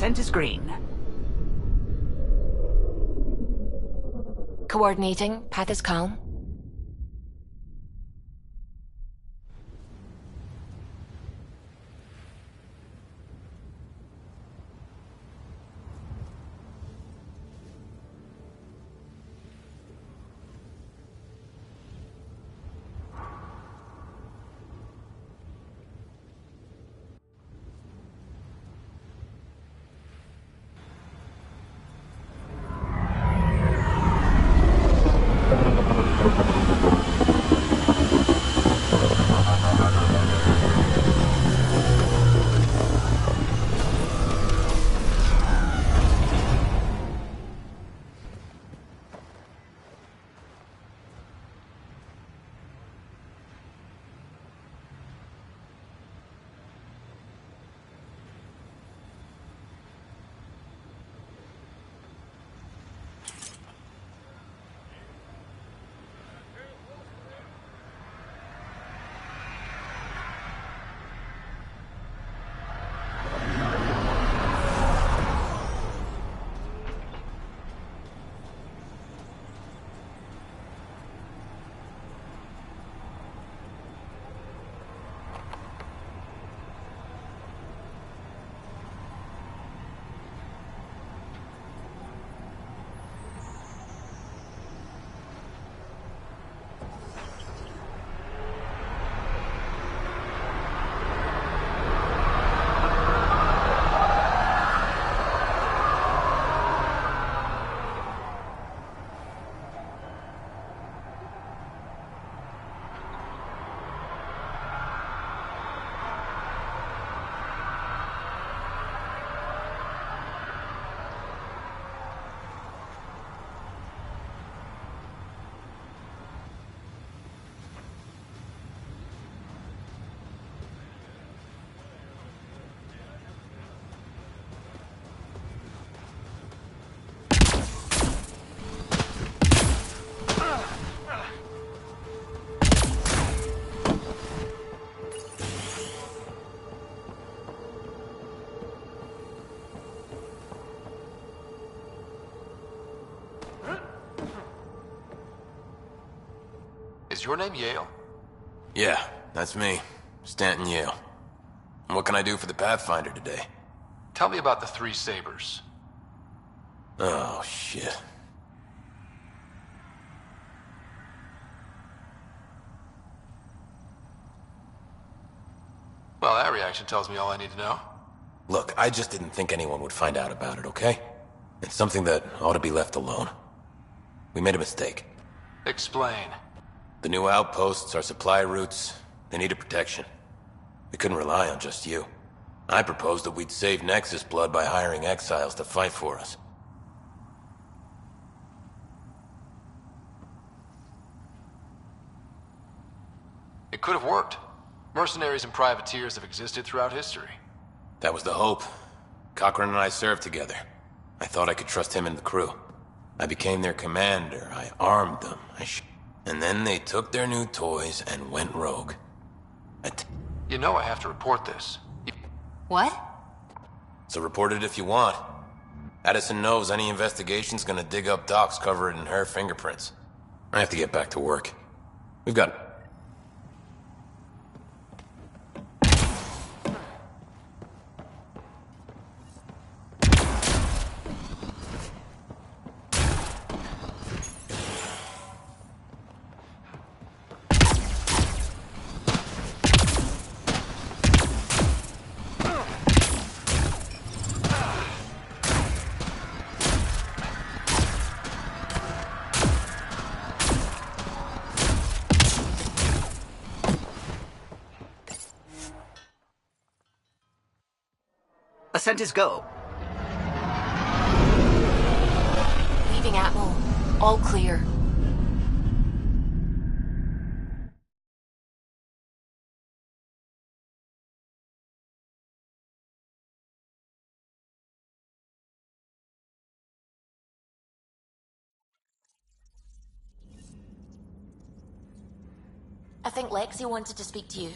Scent is green. Coordinating. Path is calm. Is your name Yale? Yeah, that's me. Stanton Yale. What can I do for the Pathfinder today? Tell me about the three sabers. Oh, shit. Well, that reaction tells me all I need to know. Look, I just didn't think anyone would find out about it, okay? It's something that ought to be left alone. We made a mistake. Explain. The new outposts, our supply routes, they needed protection. We couldn't rely on just you. I proposed that we'd save Nexus blood by hiring exiles to fight for us. It could have worked. Mercenaries and privateers have existed throughout history. That was the hope. Cochran and I served together. I thought I could trust him and the crew. I became their commander. I armed them. And then they took their new toys and went rogue. You know I have to report this. What? So report it if you want. Addison knows any investigation's gonna dig up Doc's covered in her fingerprints. I have to get back to work. We've got... Ascent is go. Leaving Atmo. All clear. I think Lexi wanted to speak to you.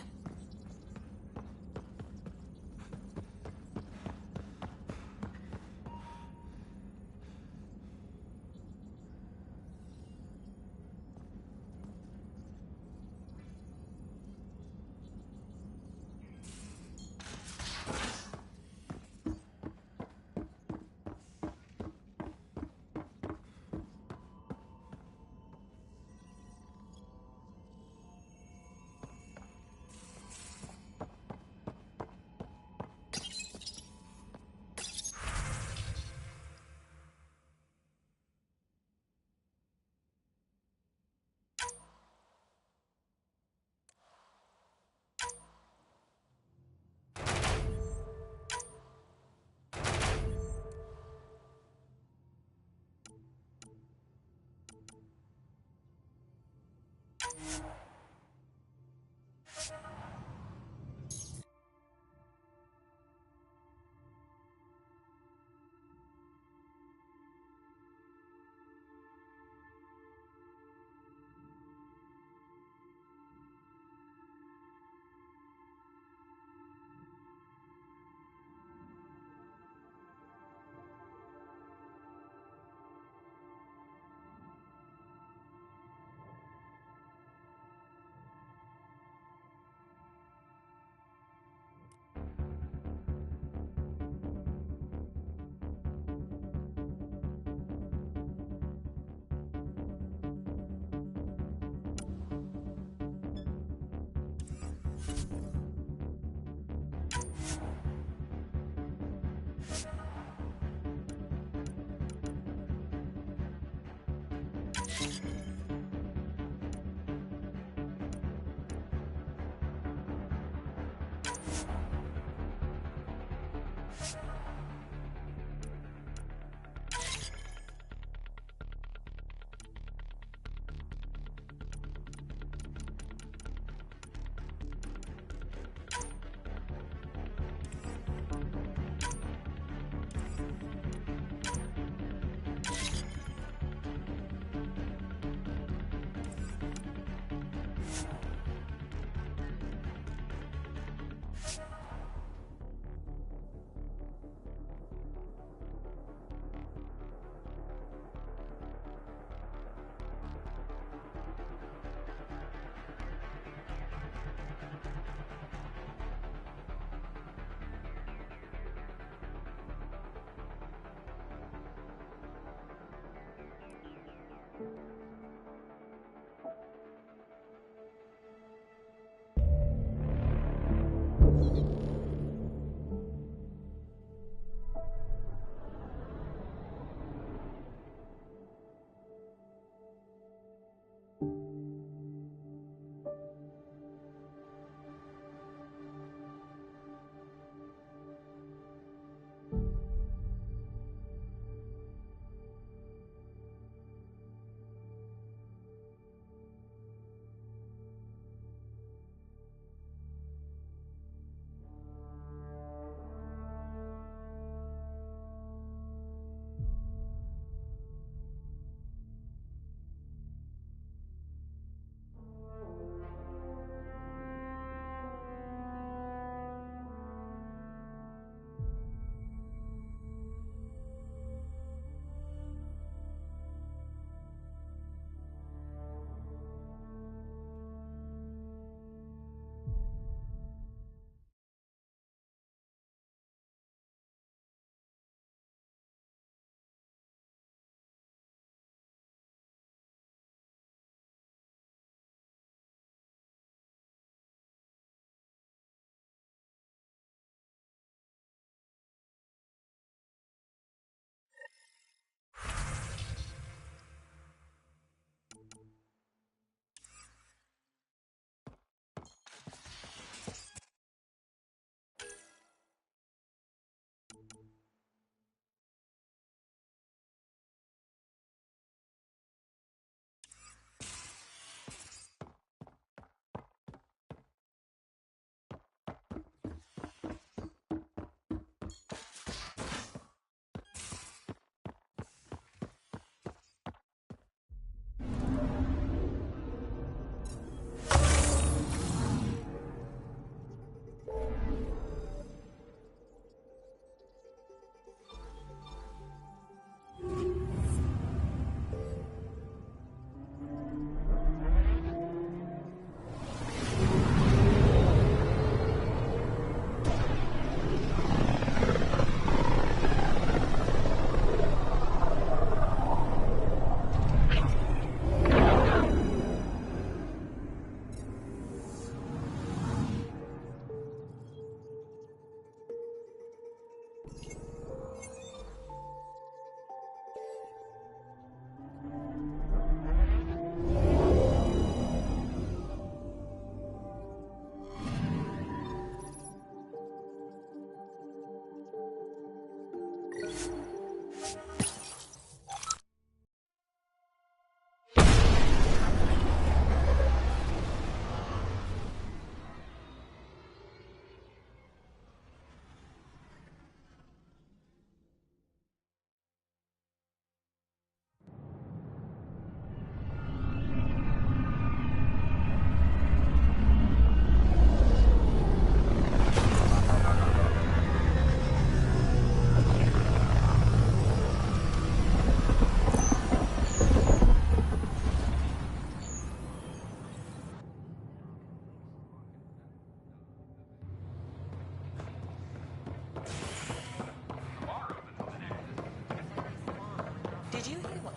Did you hear what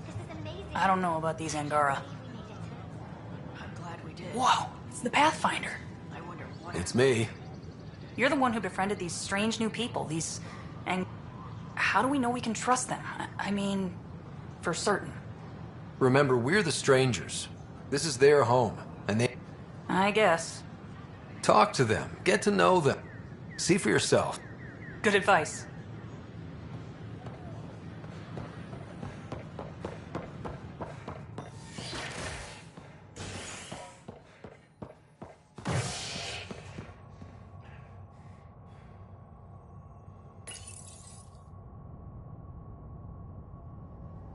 This is amazing. I don't know about these Angara. I'm glad we did. Whoa, it's the Pathfinder. I wonder what. It's me. You're the one who befriended these strange new people, and how do we know we can trust them? I mean, for certain. Remember, we're the strangers. This is their home, and they... I guess. Talk to them. Get to know them. See for yourself. Good advice.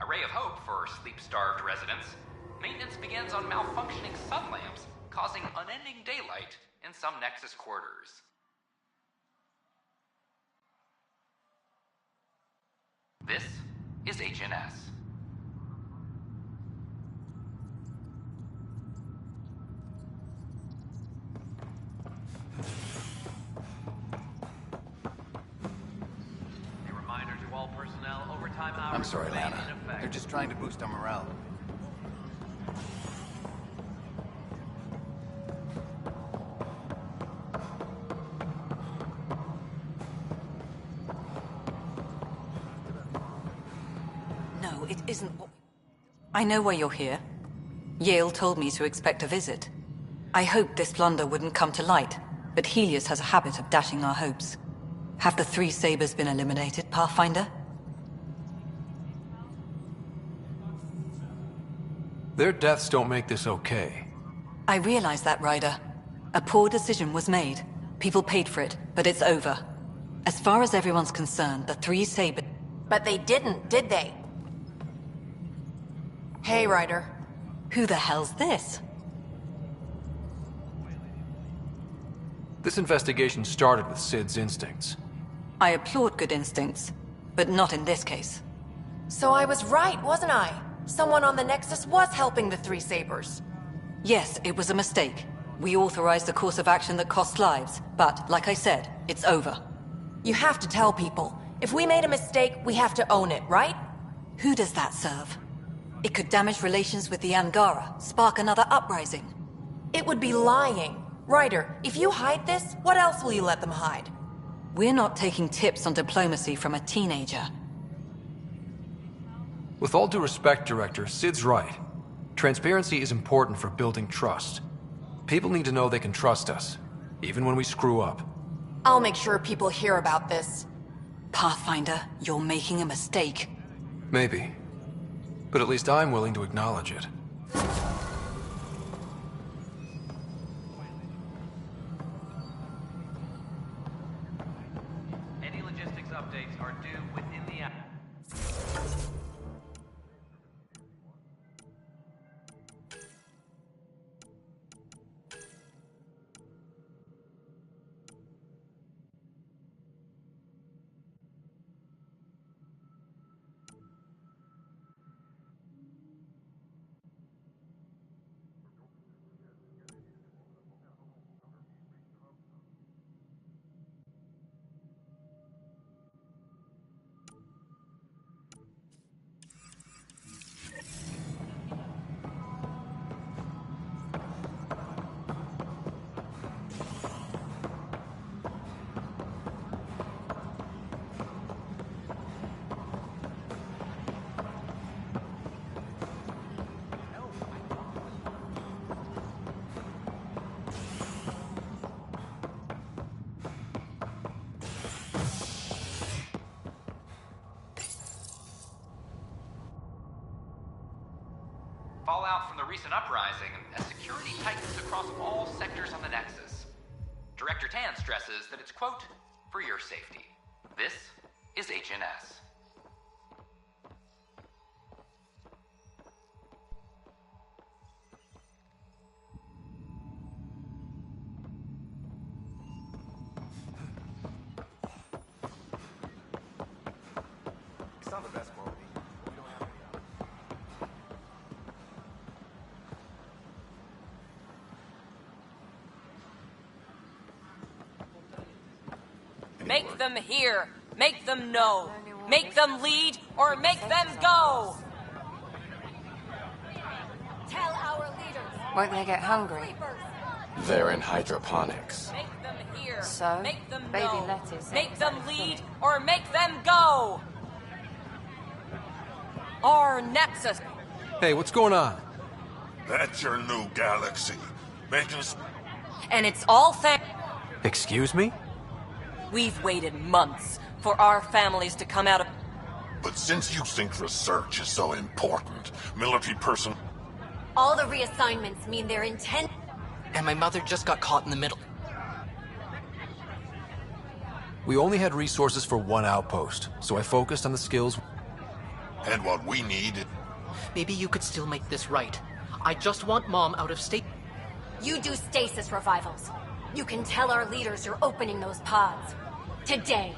A ray of hope for sleep-starved residents. Maintenance begins on malfunctioning sun lamps, causing unending daylight in some Nexus quarters. This is HNS. A reminder to all personnel, overtime hours. I'm sorry, remain Lana. in effect. They're just trying to boost our morale. No, it isn't what... I know why you're here. Yale told me to expect a visit. I hoped this blunder wouldn't come to light, but Helios has a habit of dashing our hopes. Have the three sabers been eliminated, Pathfinder? Their deaths don't make this okay. I realize that, Ryder. A poor decision was made. People paid for it, but it's over. As far as everyone's concerned, the three sabers... But they didn't, did they? Hey, Ryder. Who the hell's this? This investigation started with Sid's instincts. I applaud good instincts, but not in this case. So I was right, wasn't I? Someone on the Nexus was helping the three sabers. Yes, it was a mistake. We authorized a course of action that cost lives, but, like I said, it's over. You have to tell people. If we made a mistake, we have to own it, right? Who does that serve? It could damage relations with the Angara, spark another uprising. It would be lying. Ryder, if you hide this, what else will you let them hide? We're not taking tips on diplomacy from a teenager. With all due respect, Director, Sid's right. Transparency is important for building trust. People need to know they can trust us, even when we screw up. I'll make sure people hear about this. Pathfinder, you're making a mistake. Maybe. But at least I'm willing to acknowledge it. Any logistics updates are due within the hour. Fallout from the recent uprising as security tightens across all sectors on the Nexus. Director Tan stresses that it's, quote, for your safety. This is HNS. It's not the best quality. We don't have any of it. Make them hear. Make them know. Make them lead, or make them go! Tell our leaders. Won't they get hungry? They're in hydroponics. Make them hear. So, make them baby know. lettuce. Make them lead, or make them go! Our Nexus. Hey, what's going on? That's your new galaxy. Making And it's all Excuse me? We've waited months for our families to come out of... But since you think research is so important, military person... All the reassignments mean they're intent. And my mother just got caught in the middle. We only had resources for one outpost, so I focused on the skills... And what we need... Maybe you could still make this right. I just want Mom out of state. You do stasis revivals. You can tell our leaders you're opening those pods. Today.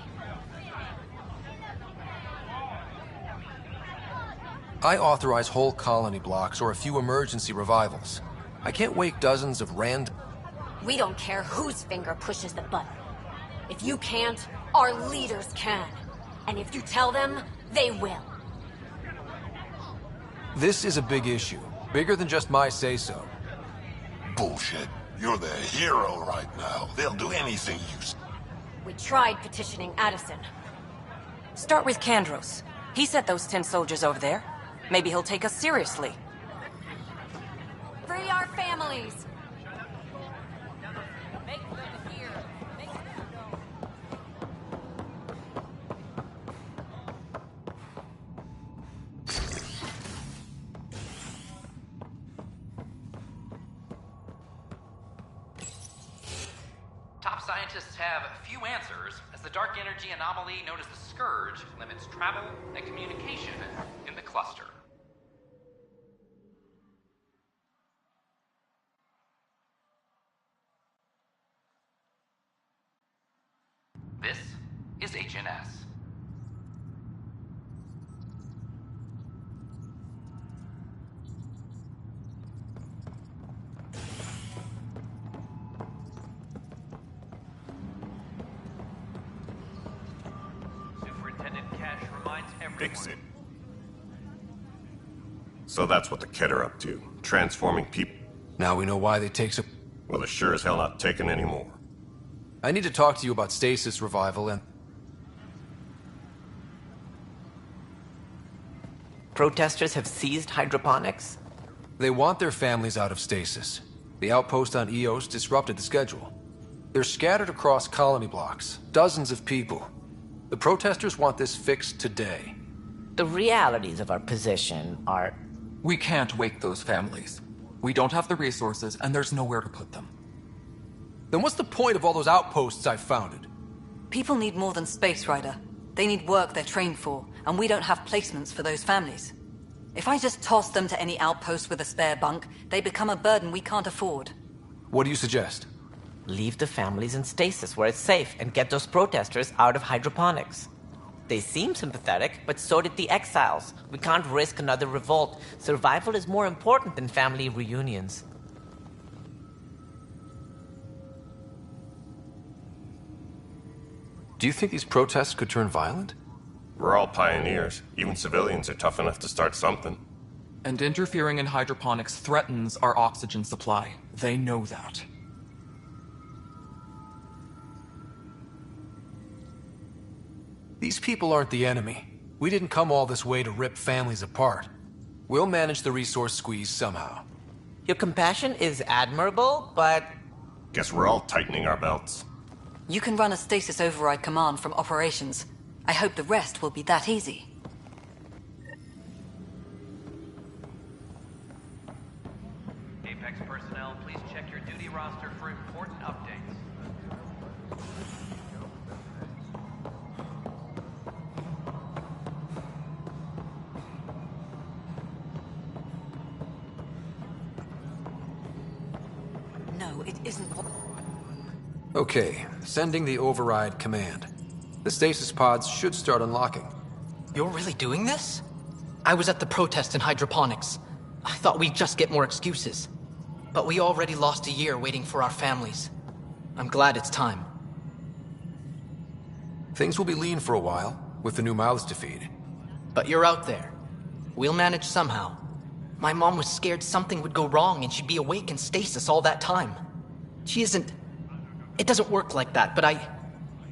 I authorize whole colony blocks or a few emergency revivals. I can't wake dozens of random... We don't care whose finger pushes the button. If you can't, our leaders can. And if you tell them, they will. This is a big issue. Bigger than just my say-so. Bullshit. You're the hero right now. They'll do anything you say. We tried petitioning Addison. Start with Kandros. He sent those 10 soldiers over there. Maybe he'll take us seriously. Free our families! Make them hear. Make them know. Top scientists have few answers, as the dark energy anomaly known as the Scourge limits travel and communication in the cluster. This is HNS. Superintendent Cash reminds everyone. Fix it. So that's what the Kett are up to, transforming people. Now we know why they take so... Well, they're sure as hell not taking any more. I need to talk to you about stasis revival and... Protesters have seized hydroponics? They want their families out of stasis. The outpost on Eos disrupted the schedule. They're scattered across colony blocks, dozens of people. The protesters want this fixed today. The realities of our position are... We can't wake those families. We don't have the resources, and there's nowhere to put them. Then what's the point of all those outposts I've founded? People need more than space, Rider. They need work they're trained for, and we don't have placements for those families. If I just toss them to any outpost with a spare bunk, they become a burden we can't afford. What do you suggest? Leave the families in stasis where it's safe and get those protesters out of hydroponics. They seem sympathetic, but so did the exiles. We can't risk another revolt. Survival is more important than family reunions. Do you think these protests could turn violent? We're all pioneers. Even civilians are tough enough to start something. And interfering in hydroponics threatens our oxygen supply. They know that. These people aren't the enemy. We didn't come all this way to rip families apart. We'll manage the resource squeeze somehow. Your compassion is admirable, but... Guess we're all tightening our belts. You can run a stasis override command from operations. I hope the rest will be that easy. Apex personnel, please check your duty roster for important updates. No, it isn't what... Okay, sending the override command. The stasis pods should start unlocking. You're really doing this? I was at the protest in hydroponics. I thought we'd just get more excuses. But we already lost a year waiting for our families. I'm glad it's time. Things will be lean for a while, with the new mouths to feed. But you're out there. We'll manage somehow. My mom was scared something would go wrong and she'd be awake in stasis all that time. She isn't... It doesn't work like that, but I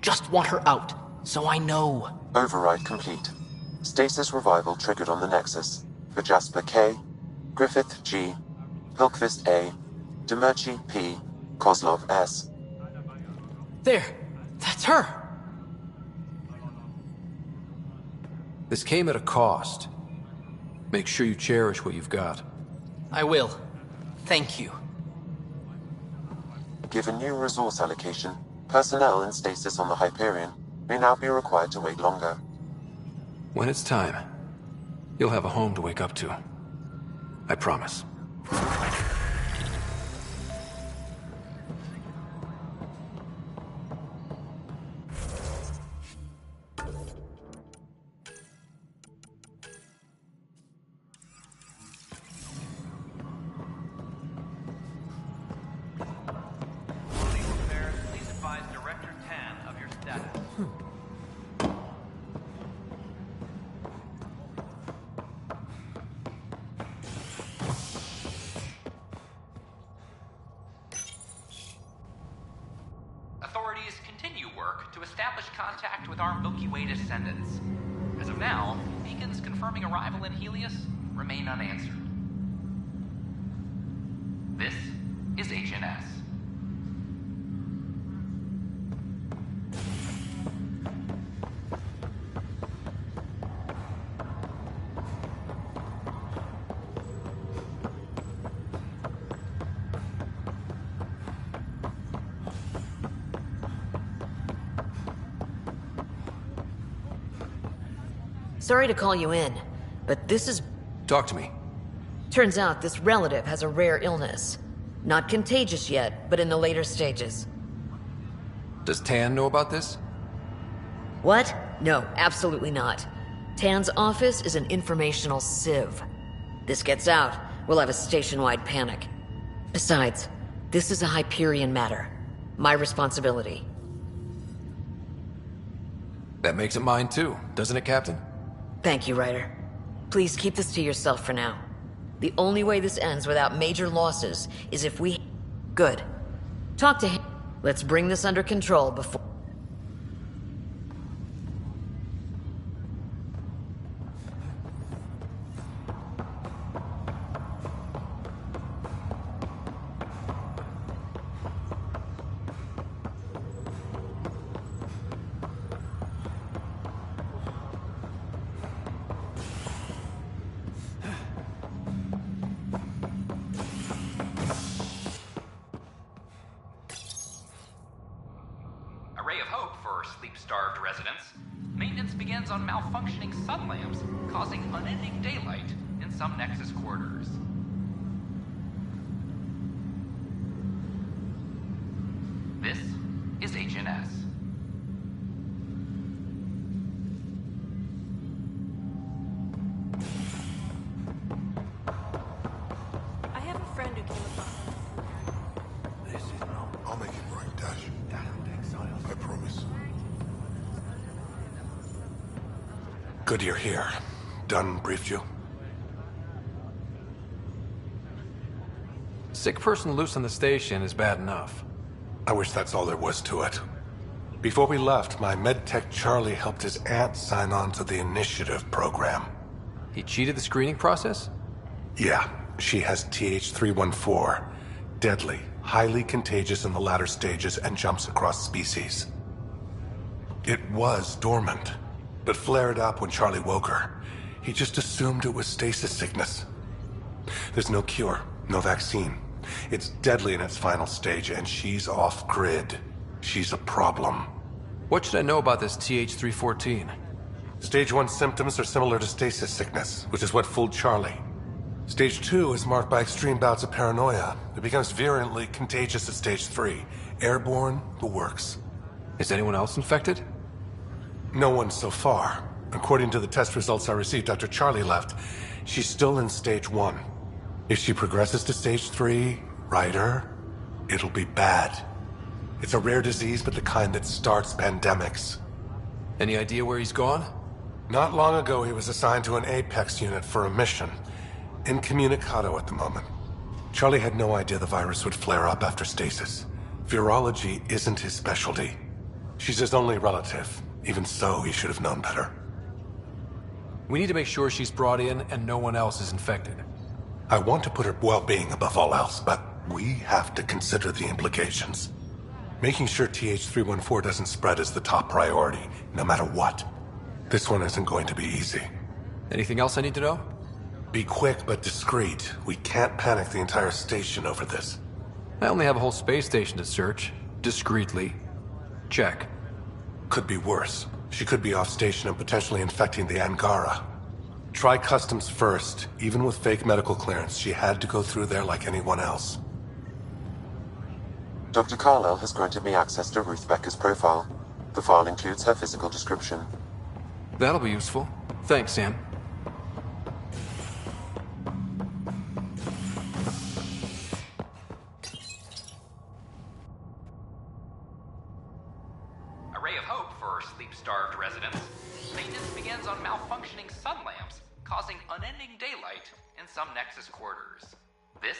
just want her out, so I know. Override complete. Stasis revival triggered on the Nexus. For Jasper K, Griffith G, Hilkvist A, Demerci P, Kozlov S. There! That's her! This came at a cost. Make sure you cherish what you've got. I will. Thank you. Given new resource allocation, personnel in stasis on the Hyperion may now be required to wait longer. When it's time, you'll have a home to wake up to. I promise. Please advise Director Tan of your status. Authorities continue work to establish contact with our Milky Way descendants. As of now, beacons confirming arrival in Helios remain unanswered. This is Agent S. Sorry to call you in, but this is... Talk to me. Turns out this relative has a rare illness. Not contagious yet, but in the later stages. Does Tan know about this? What? No, absolutely not. Tan's office is an informational sieve. This gets out, we'll have a station-wide panic. Besides, this is a Hyperion matter. My responsibility. That makes it mine too, doesn't it, Captain? Thank you, Ryder. Please keep this to yourself for now. The only way this ends without major losses is if we... Good. Talk to him. Let's bring this under control before... sleep-starved residents, maintenance begins on malfunctioning sun lamps, causing unending daylight in some Nexus quarters. This is Agent S. I have a friend who came across... I'll make it right, Dash. I promise. Good you're here. Dunn briefed you? Sick person loose on the station is bad enough. I wish that's all there was to it. Before we left, my medtech Charlie helped his aunt sign on to the initiative program. He cheated the screening process? Yeah, she has TH314. Deadly, highly contagious in the latter stages and jumps across species. It was dormant, but flared up when Charlie woke her. He just assumed it was stasis sickness. There's no cure, no vaccine. It's deadly in its final stage, and she's off-grid. She's a problem. What should I know about this TH314? Stage 1 symptoms are similar to stasis sickness, which is what fooled Charlie. Stage 2 is marked by extreme bouts of paranoia. It becomes virulently contagious at Stage 3. Airborne, the works. Is anyone else infected? No one so far. According to the test results I received after Charlie left, she's still in Stage 1. If she progresses to Stage 3, Ryder, it'll be bad. It's a rare disease, but the kind that starts pandemics. Any idea where he's gone? Not long ago, he was assigned to an Apex unit for a mission. Incommunicado at the moment. Charlie had no idea the virus would flare up after stasis. Virology isn't his specialty. She's his only relative. Even so, he should have known better. We need to make sure she's brought in and no one else is infected. I want to put her well-being above all else, but we have to consider the implications. Making sure TH314 doesn't spread is the top priority, no matter what. This one isn't going to be easy. Anything else I need to know? Be quick but discreet. We can't panic the entire station over this. I only have a whole space station to search. Discreetly. Check. Could be worse. She could be off station and potentially infecting the Angara. Try customs first. Even with fake medical clearance, she had to go through there like anyone else. Dr. Carlyle has granted me access to Ruth Becker's profile. The file includes her physical description. That'll be useful. Thanks, Sam. A ray of hope for sleep-starved residents. Maintenance begins on malfunctioning sun lamps, causing unending daylight in some Nexus quarters. This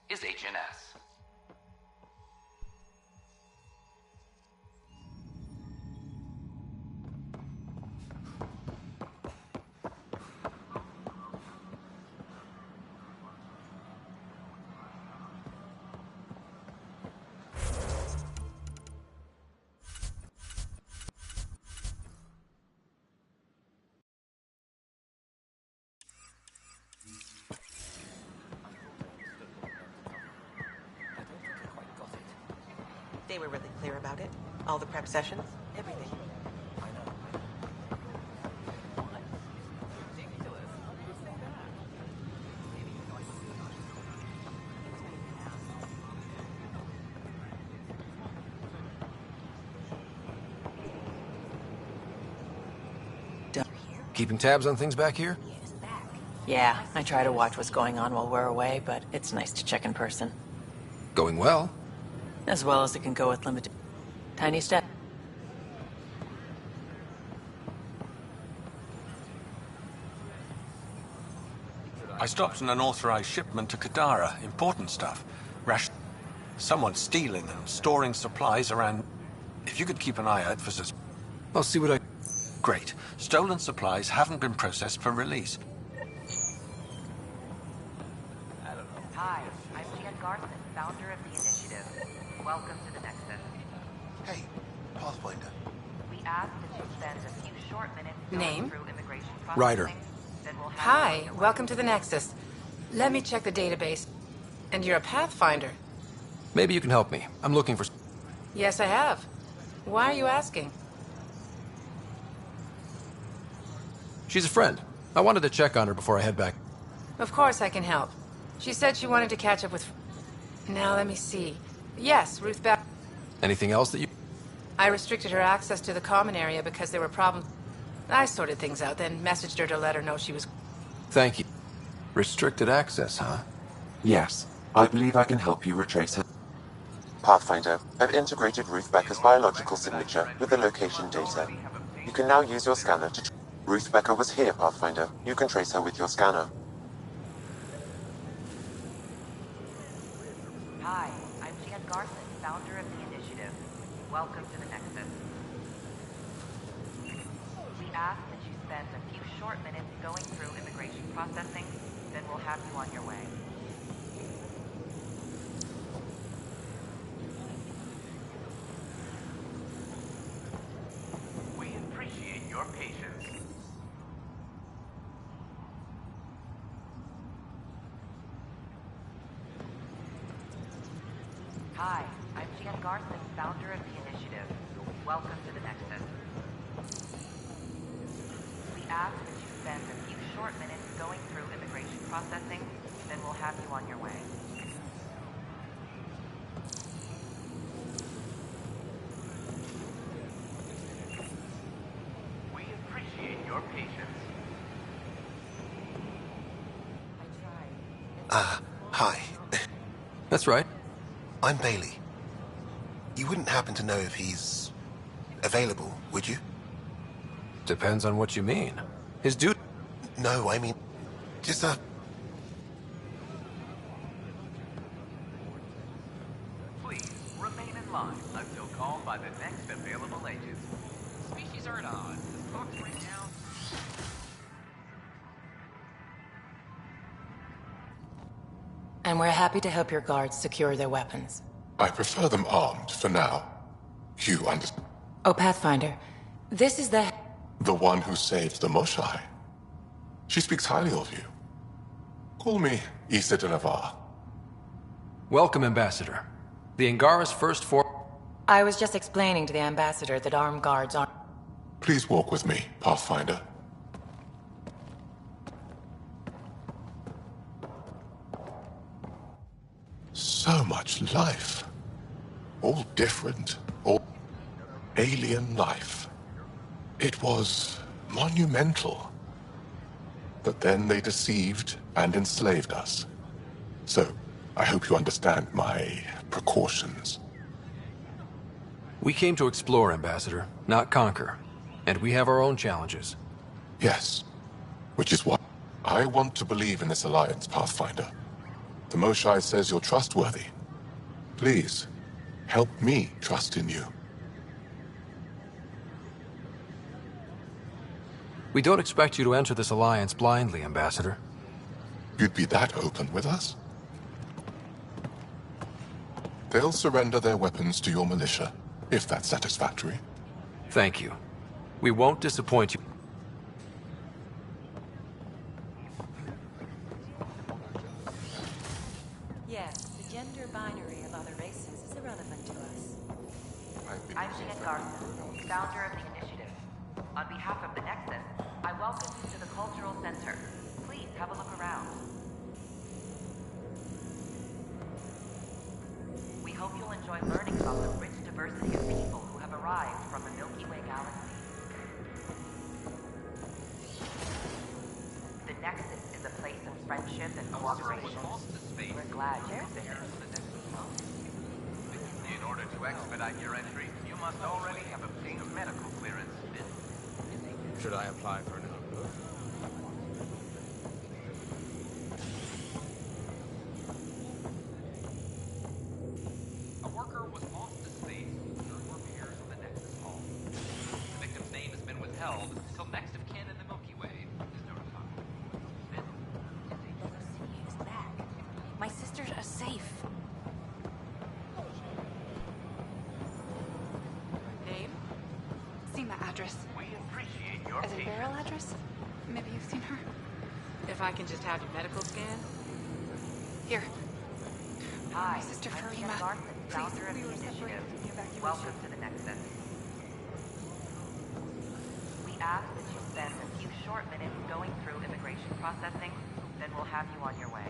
is HNS. They were really clear about it. All the prep sessions, everything. Keeping tabs on things back here? Yeah, I try to watch what's going on while we're away, but it's nice to check in person. Going well. As well as it can go with limited... tiny step. I stopped an unauthorized shipment to Kadara. Important stuff. Someone's stealing and storing supplies around... If you could keep an eye out for... I'll see what I... Great. Stolen supplies haven't been processed for release. Hi, I'm Jan Garson, founder of the initiative. Welcome to the Nexus. Hey, Pathfinder. We ask that you spend a few short minutes going Name? through immigration Ryder. processing. Then we'll have Hi, welcome to the Nexus. Let me check the database. And you're a Pathfinder? Maybe you can help me. I'm looking for... Yes, I have. Why are you asking? She's a friend. I wanted to check on her before I head back. Of course I can help. She said she wanted to catch up with... Now, let me see. Yes, Ruth Beck. Anything else that you... I restricted her access to the common area because there were problems. I sorted things out, then messaged her to let her know she was... Thank you. Restricted access, huh? Yes, I believe I can help you retrace her. Pathfinder, I've integrated Ruth Becker's biological signature with the location data. You can now use your scanner to... Ruth Becker was here, Pathfinder. You can trace her with your scanner. Hi, I'm Jan Garson, founder of the initiative. Welcome to the Nexus. We ask that you spend a few short minutes going through immigration processing, then we'll have you on your way. We appreciate your patience. Hi, I'm Jan Garson, founder of the initiative. Welcome to the Nexus. We ask that you spend a few short minutes going through immigration processing, then we'll have you on your way. We appreciate your patience. Hi. That's right. I'm Bailey. You wouldn't happen to know if he's available, would you? Depends on what you mean. His dude... No, I mean, just a... Please remain in line until called by the next available agent. Species are at odds. This clock's right now. And we're happy to help your guards secure their weapons. I prefer them armed for now. You understand? Oh, Pathfinder, this is the... The one who saved the Moshai. She speaks highly of you. Call me Issa de Navarre. Welcome, Ambassador. The Angara's first I was just explaining to the Ambassador that armed guards aren't... Please walk with me, Pathfinder. So much life. All different, all alien life. It was monumental. But then they deceived and enslaved us. So, I hope you understand my precautions. We came to explore, Ambassador, not conquer. And we have our own challenges. Yes. Which is why I want to believe in this alliance, Pathfinder. The Moshai says you're trustworthy. Please, help me trust in you. We don't expect you to enter this alliance blindly, Ambassador. You'd be that open with us? They'll surrender their weapons to your militia, if that's satisfactory. Thank you. We won't disappoint you. Yes, the gender binary of other races is irrelevant to us. I'm Jeanette Garson, founder of the initiative. On behalf of the Nexus, I welcome you to the Cultural Center. Please have a look around. We hope you'll enjoy learning about the rich diversity of people who have arrived from the Milky Way galaxy. The Nexus is a place of friendship and cooperation. We're glad you're there. In order to expedite your entry, you must already have obtained medical clearance. Should I apply for an outlook? A worker was lost to space after repairs on the Nexus hull. The victim's name has been withheld until next of kin in the Milky Way is notified. It's back. My sisters are safe. Name? Seen that address. We appreciate your As a barrel address? Maybe you've seen her. If I can just have your medical scan? Here. Hi, My sister I'm Farima. Jeanette Garson, Please, founder of we the were separated initiative. in the evacuation. Welcome to the Nexus. We ask that you spend a few short minutes going through immigration processing, then we'll have you on your way.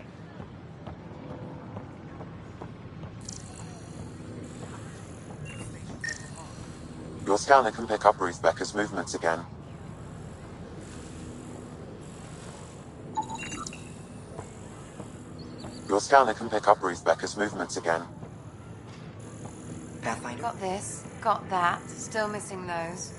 Your scanner can pick up Ruth Becker's movements again. Your scanner can pick up Ruth Becker's movements again. Pathfinder? Got this, got that, still missing those.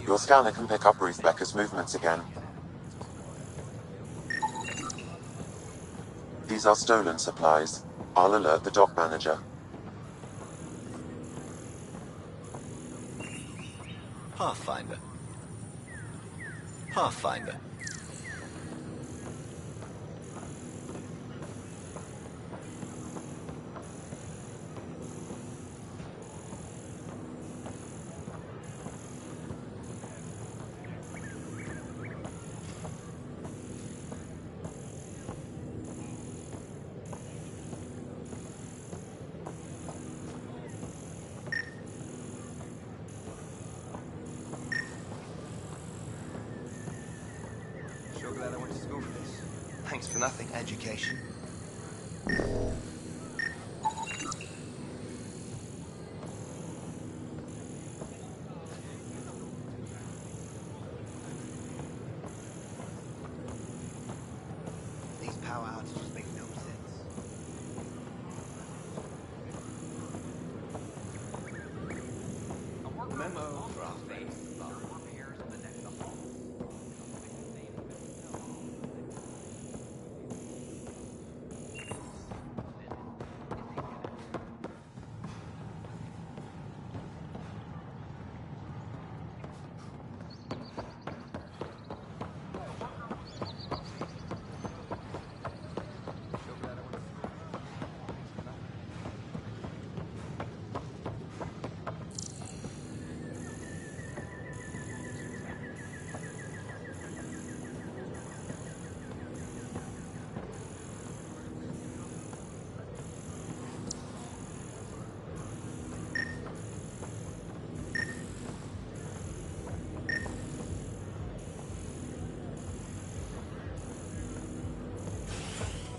Your scanner can pick up Ruth Becker's movements again. These are stolen supplies. I'll alert the dock manager. Pathfinder. Pathfinder. Glad I went to school for this. Thanks for nothing, education. These power outages make no sense. Memo draft.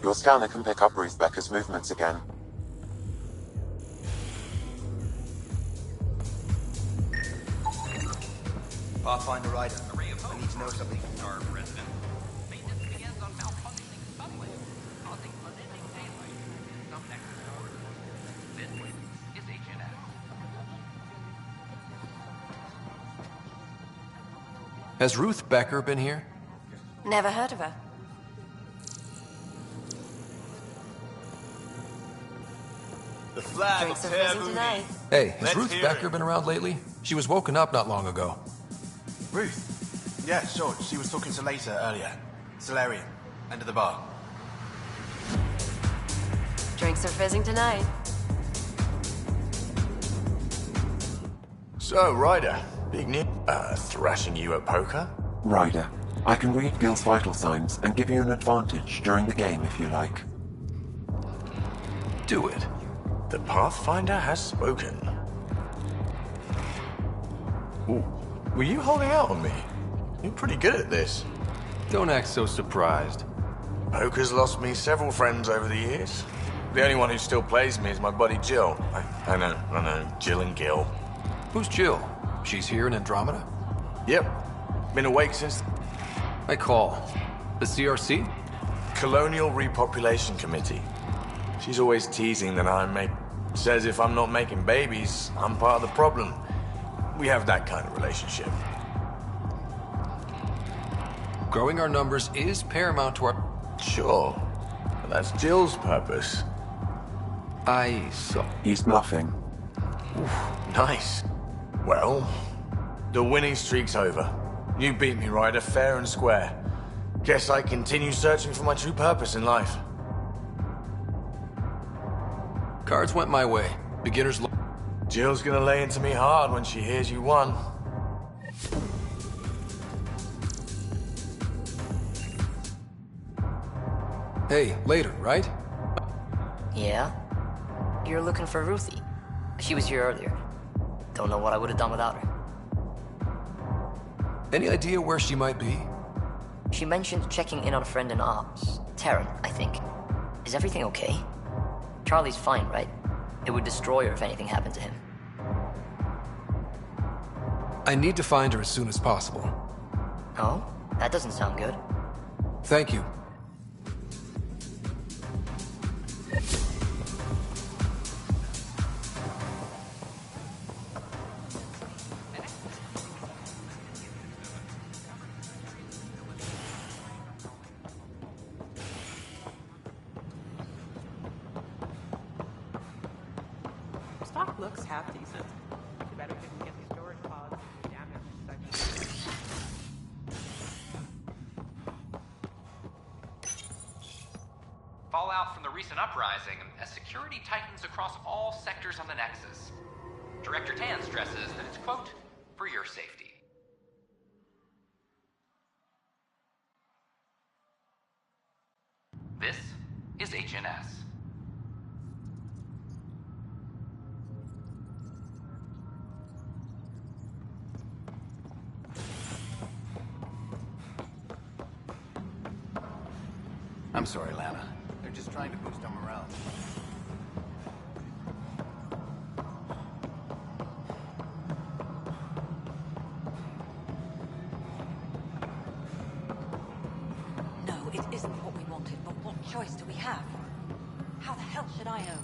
Your scanner can pick up Ruth Becker's movements again. Pathfinder Rider, I need to know something. Our resident. Maintenance begins on malfunctioning subway, causing unending daylight in some nexus nodes. This is HNS. Has Ruth Becker been here? Never heard of her. The flag Drinks of are freezing Terbury. tonight. Hey, has Let's Ruth hear Becker it. been around lately? She was woken up not long ago. Ruth? Yeah, sure. She was talking to later earlier. Solarium. End of the bar. Drinks are fizzing tonight. So, Ryder, big news. Thrashing you at poker? Ryder, I can read Gil's vital signs and give you an advantage during the game if you like. Do it. The Pathfinder has spoken. Ooh, were you holding out on me? You're pretty good at this. Don't act so surprised. Poker's lost me several friends over the years. The only one who still plays me is my buddy Jill. I know, Jill and Gil. Who's Jill? She's here in Andromeda? Yep, been awake since... I call. The CRC? Colonial Repopulation Committee. She's always teasing that says if I'm not making babies, I'm part of the problem. We have that kind of relationship. Growing our numbers is paramount to our... Sure, but that's Jill's purpose. I saw... He's bluffing. Oof, nice. Well, the winning streak's over. You beat me, Ryder, fair and square. Guess I continue searching for my true purpose in life. Cards went my way. Beginner's... Jill's gonna lay into me hard when she hears you won. Hey, later, right? Yeah? You're looking for Ruthie. She was here earlier. Don't know what I would have done without her. Any idea where she might be? She mentioned checking in on a friend in ops. Taryn, I think. Is everything okay? Charlie's fine, right? It would destroy her if anything happened to him. I need to find her as soon as possible. Oh? That doesn't sound good. Thank you. looks half decent. Too bad we couldn't get these storage pods. Damaged section. Fallout from the recent uprising as security tightens across all sectors on the Nexus. Director Tan stresses that it's, quote, for your safety. This is HNS. I'm sorry, Lana. They're just trying to boost our morale. No, it isn't what we wanted, but what choice do we have? How the hell should I know?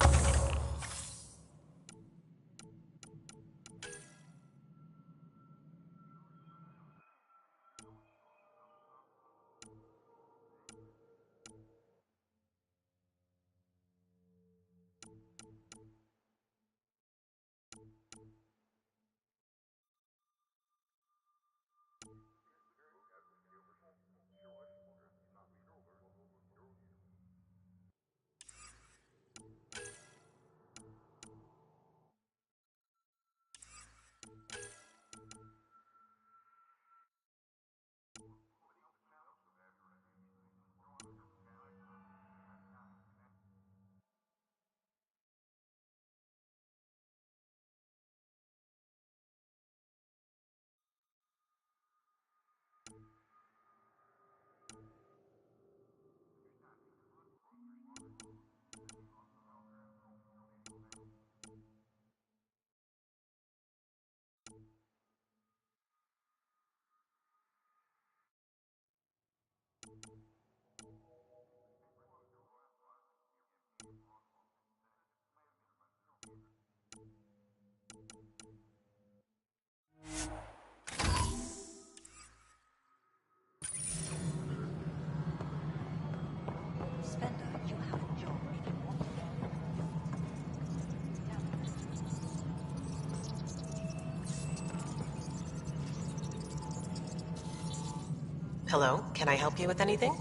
Hello, can I help you with anything?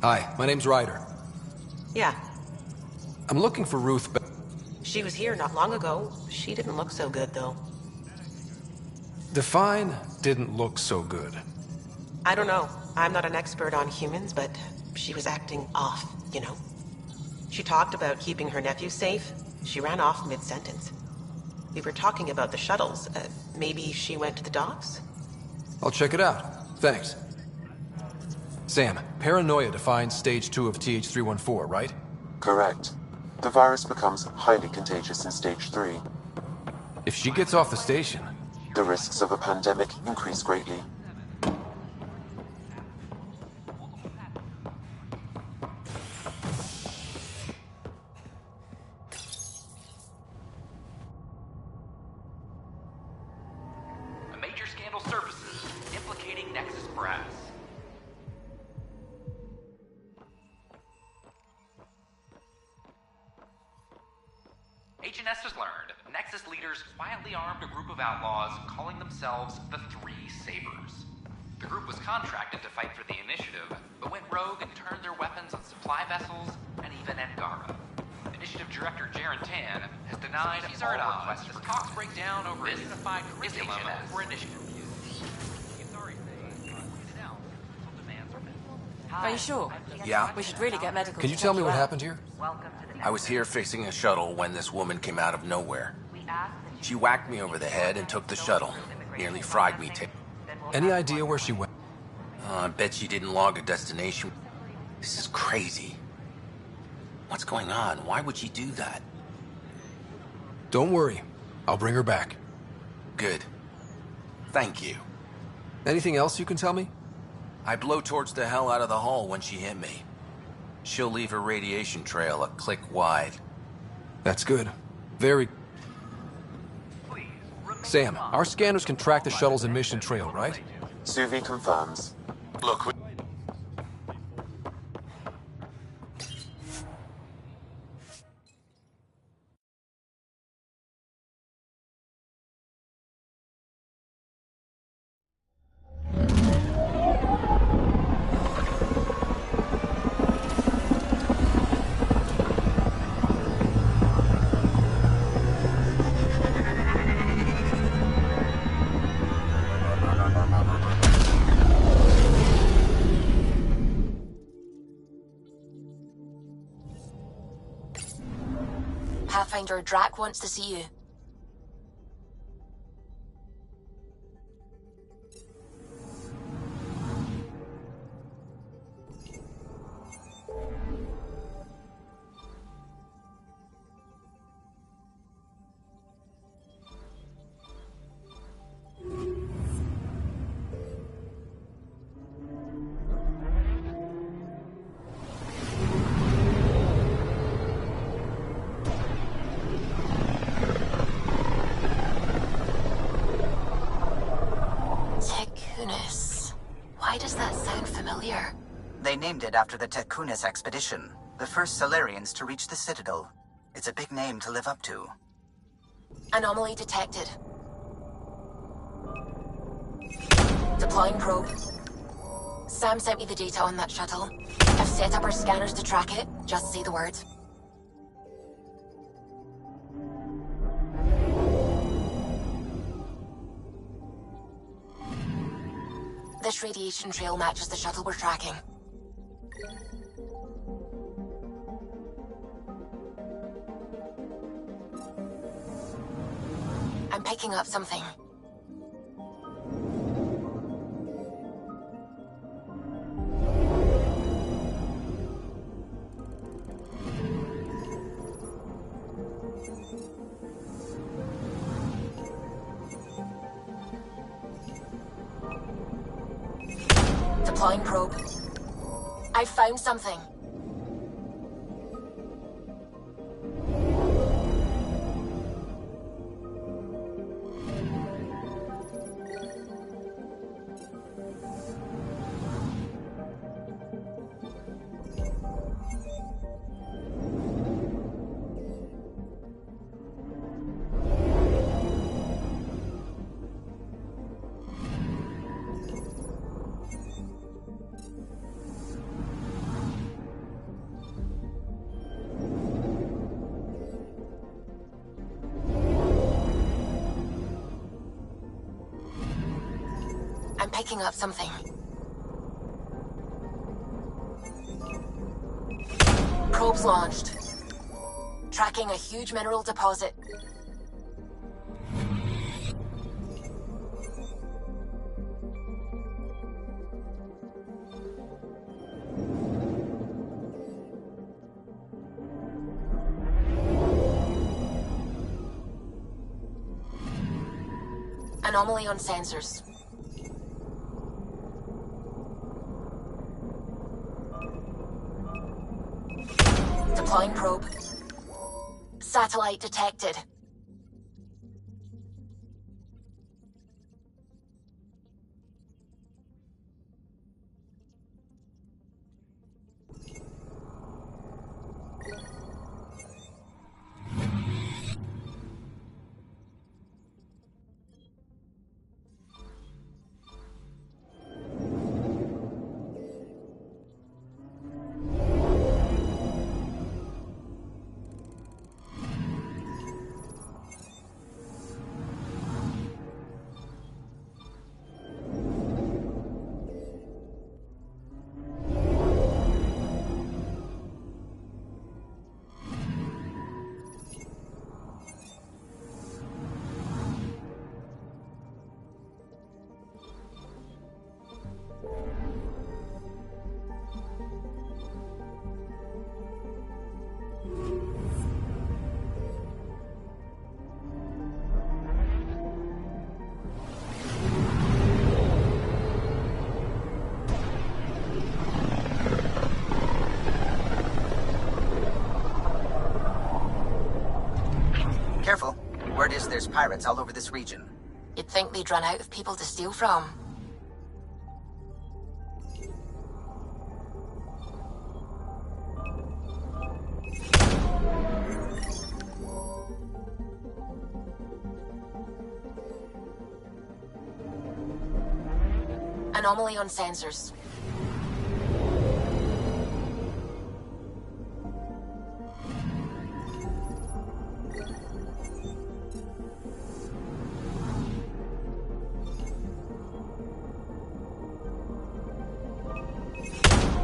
Hi, my name's Ryder. Yeah, I'm looking for Ruth. she was here not long ago. She didn't look so good, though. Define didn't look so good. I don't know. I'm not an expert on humans, but she was acting off, you know? She talked about keeping her nephew safe. She ran off mid-sentence. We were talking about the shuttles. Maybe she went to the docks? I'll check it out. Thanks. Sam, paranoia defines stage 2 of TH314, right? Correct. The virus becomes highly contagious in stage 3. If she gets off the station, the risks of a pandemic increase greatly. A major scandal surfaces implicating Nexus brass. HNS has learned Nexus leaders quietly armed a group of outlaws calling themselves the Three Sabers. The group was contracted to fight for the initiative, but went rogue and turned their weapons on supply vessels and even Angara. Initiative Director Jaren Tan has denied all requests for talks break down over a unified curriculum for initiative. Are you sure? Yeah. We should really get medical. Can you tell me what happened here? I was here fixing a shuttle when this woman came out of nowhere. She whacked me over the head and took the shuttle. Nearly fried me. Any idea where she went? I bet she didn't log a destination. This is crazy. What's going on? Why would she do that? Don't worry. I'll bring her back. Good. Thank you. Anything else you can tell me? I blowtorched the hell out of the hull when she hit me. She'll leave her radiation trail a click wide. That's good. Very... Sam, our scanners can track the shuttle's emission trail, right? Suvi confirms. Look, Commander Drac wants to see you. Why does that sound familiar? They named it after the Tekunis expedition, the first Solarians to reach the Citadel. It's a big name to live up to. Anomaly detected. Deploying probe. Sam sent me the data on that shuttle. I've set up our scanners to track it. Just say the word. This radiation trail matches the shuttle we're tracking. I'm picking up something. Deploying probe. I found something. I'm picking up something. Probes launched. Tracking a huge mineral deposit. Anomaly on sensors. Deploying probe. Satellite detected. Careful. Word is there's pirates all over this region. You'd think they'd run out of people to steal from. Anomaly on sensors.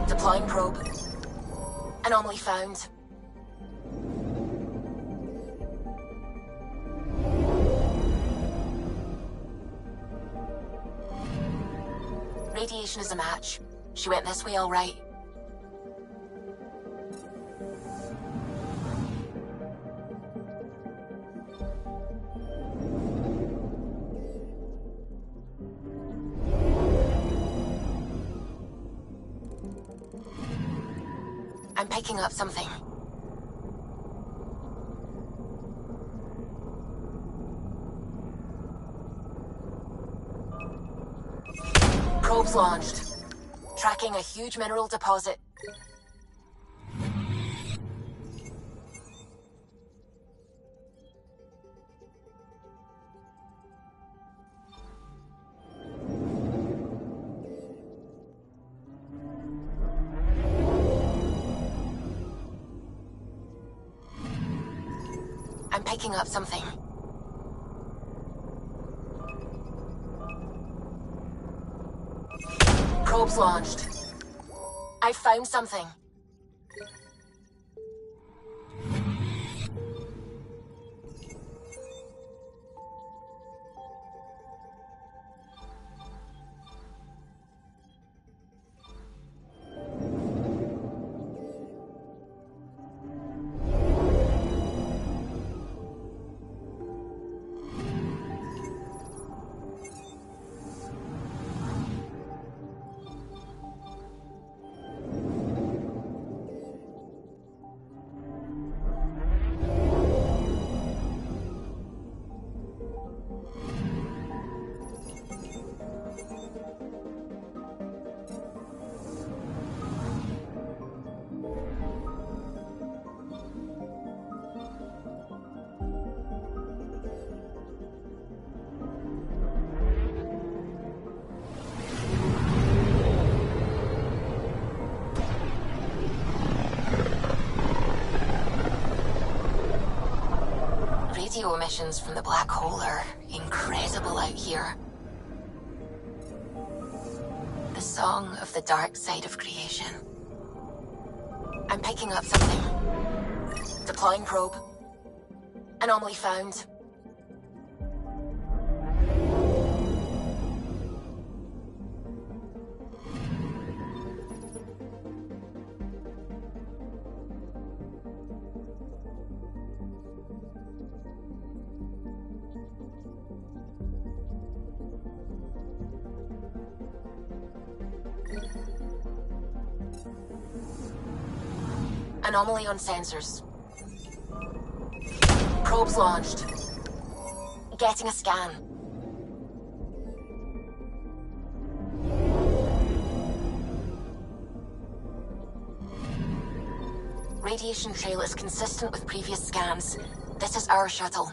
Deploying probe. Anomaly found. Radiation is a match. She went this way all right. I'm picking up something. Probes launched. Tracking a huge mineral deposit. I'm picking up something. Probes launched. I found something. Radio emissions from the black hole are incredible out here. The song of the dark side of creation. I'm picking up something. Deploying probe. Anomaly found. Anomaly on sensors. Probes launched. Getting a scan. Radiation trail is consistent with previous scans. This is our shuttle.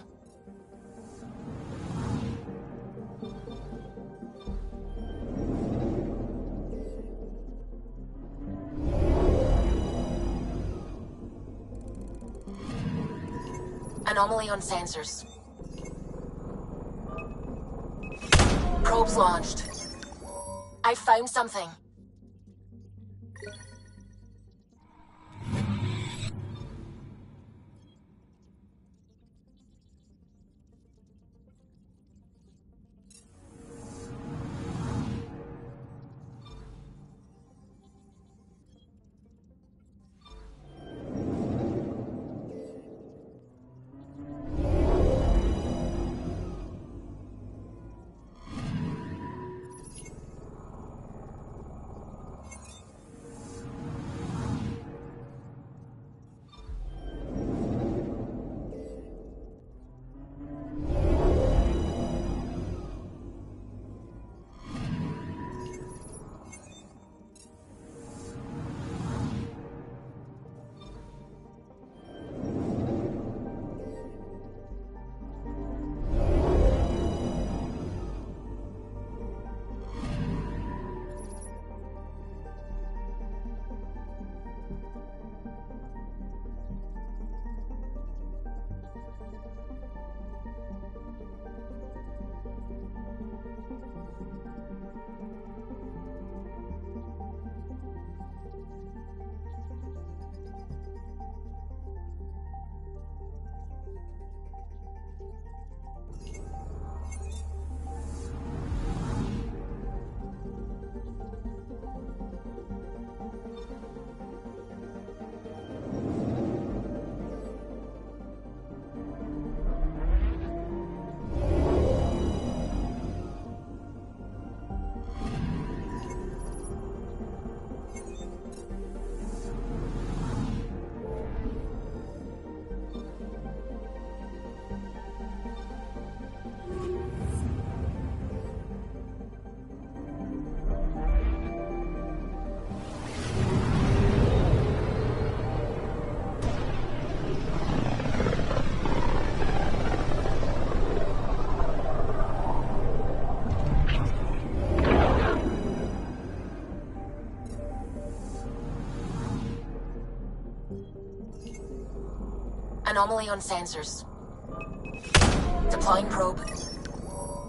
Anomaly on sensors. Probes launched. I found something. Anomaly on sensors. Deploying probe.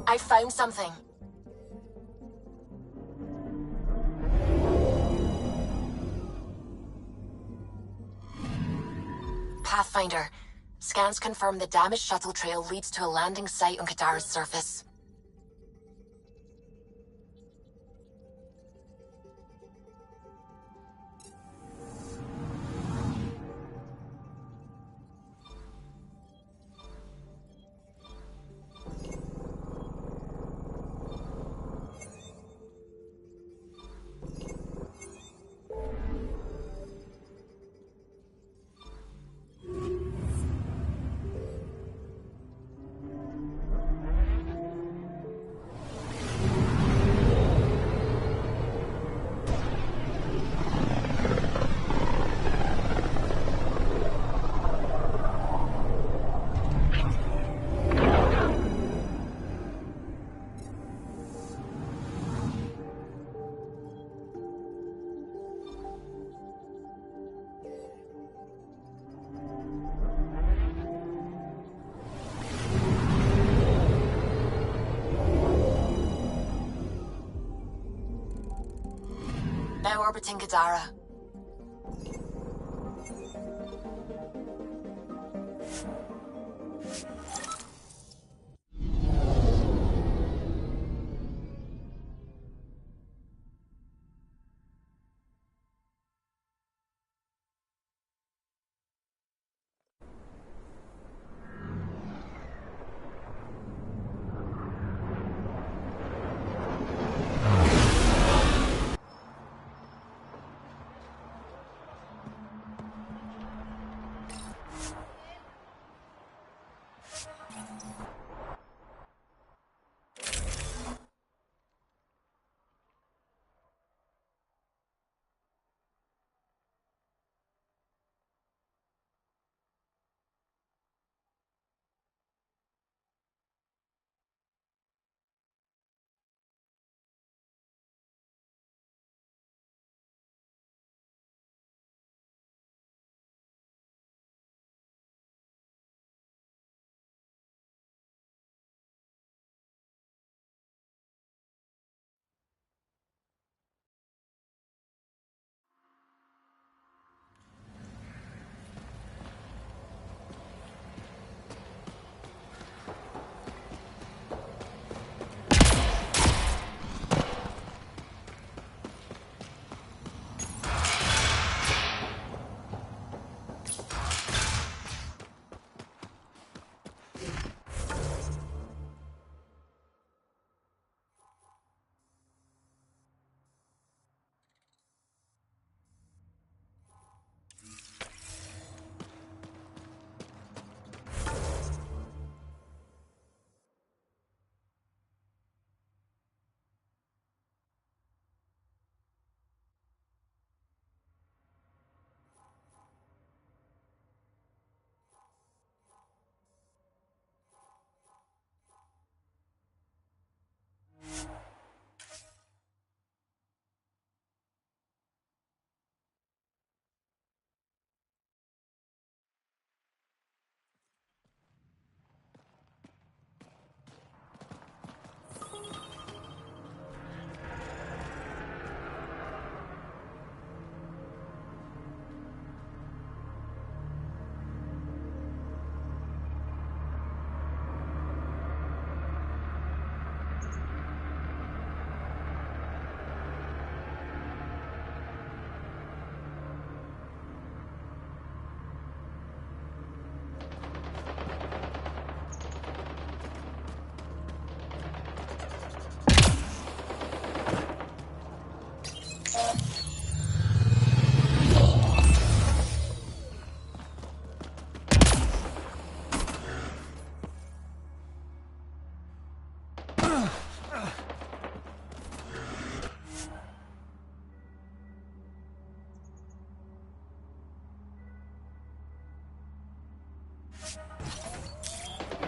I found something. Pathfinder. Scans confirm the damaged shuttle trail leads to a landing site on Kadara's surface. Now orbiting Kadara.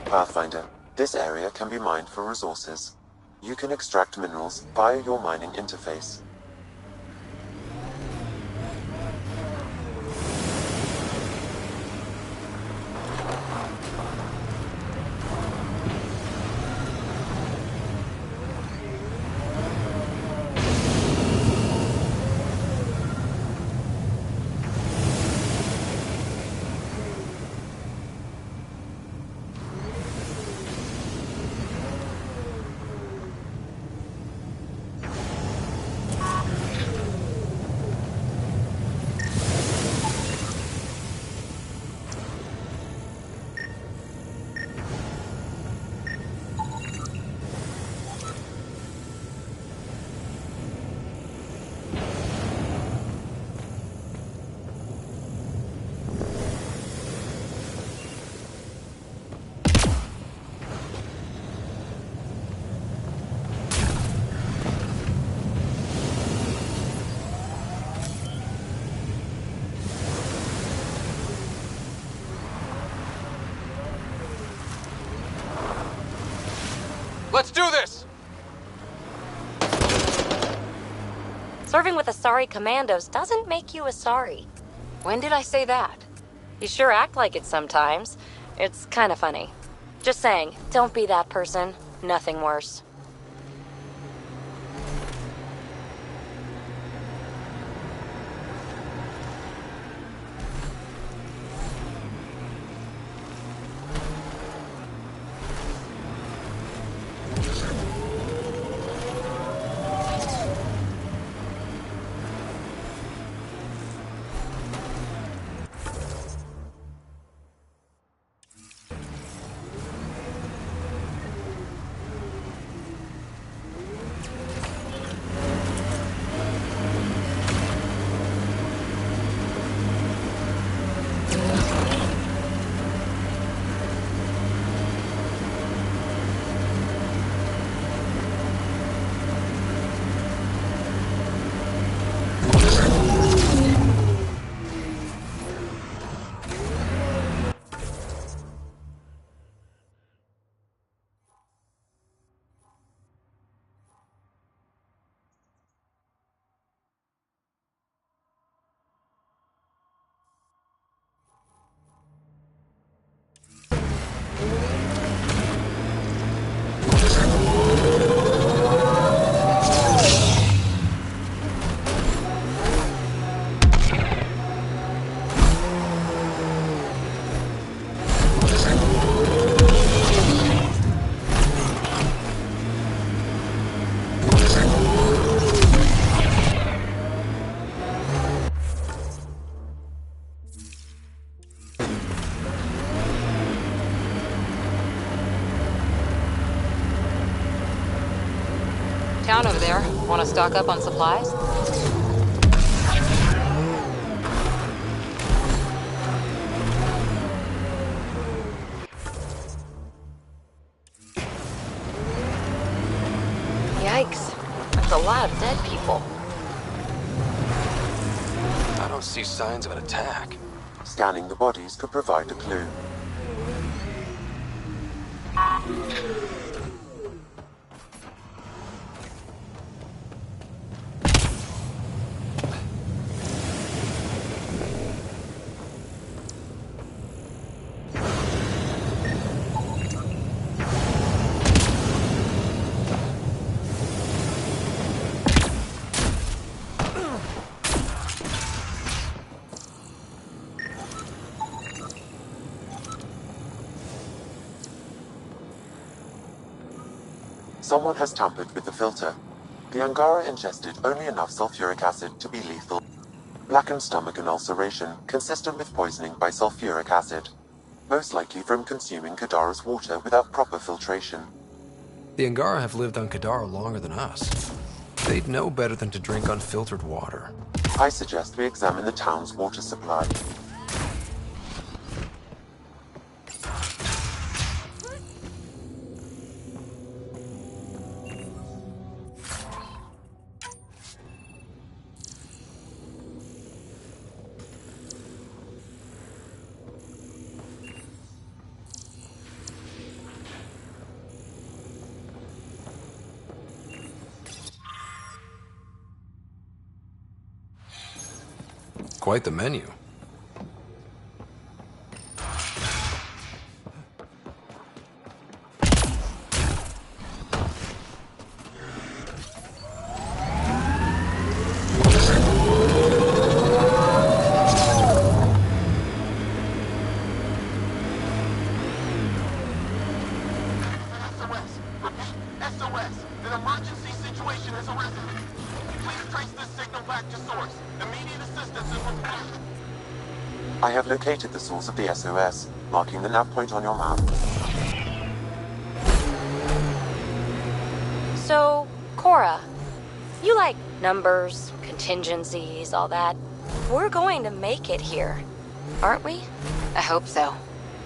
Pathfinder, this area can be mined for resources. You can extract minerals via your mining interface. do this! Serving with Asari commandos doesn't make you Asari. When did I say that? You sure act like it sometimes. It's kind of funny. Just saying, don't be that person. Nothing worse. Town over there. Want to stock up on supplies? Yikes. That's a lot of dead people. I don't see signs of an attack. Scanning the bodies could provide a clue. Someone has tampered with the filter. The Angara ingested only enough sulfuric acid to be lethal. Blackened stomach and ulceration, consistent with poisoning by sulfuric acid. Most likely from consuming Kadara's water without proper filtration. The Angara have lived on Kadara longer than us. They'd know better than to drink unfiltered water. I suggest we examine the town's water supply. Quite the menu. I have located the source of the SOS, marking the nav point on your map. So, Cora, you like numbers, contingencies, all that. We're going to make it here, aren't we? I hope so.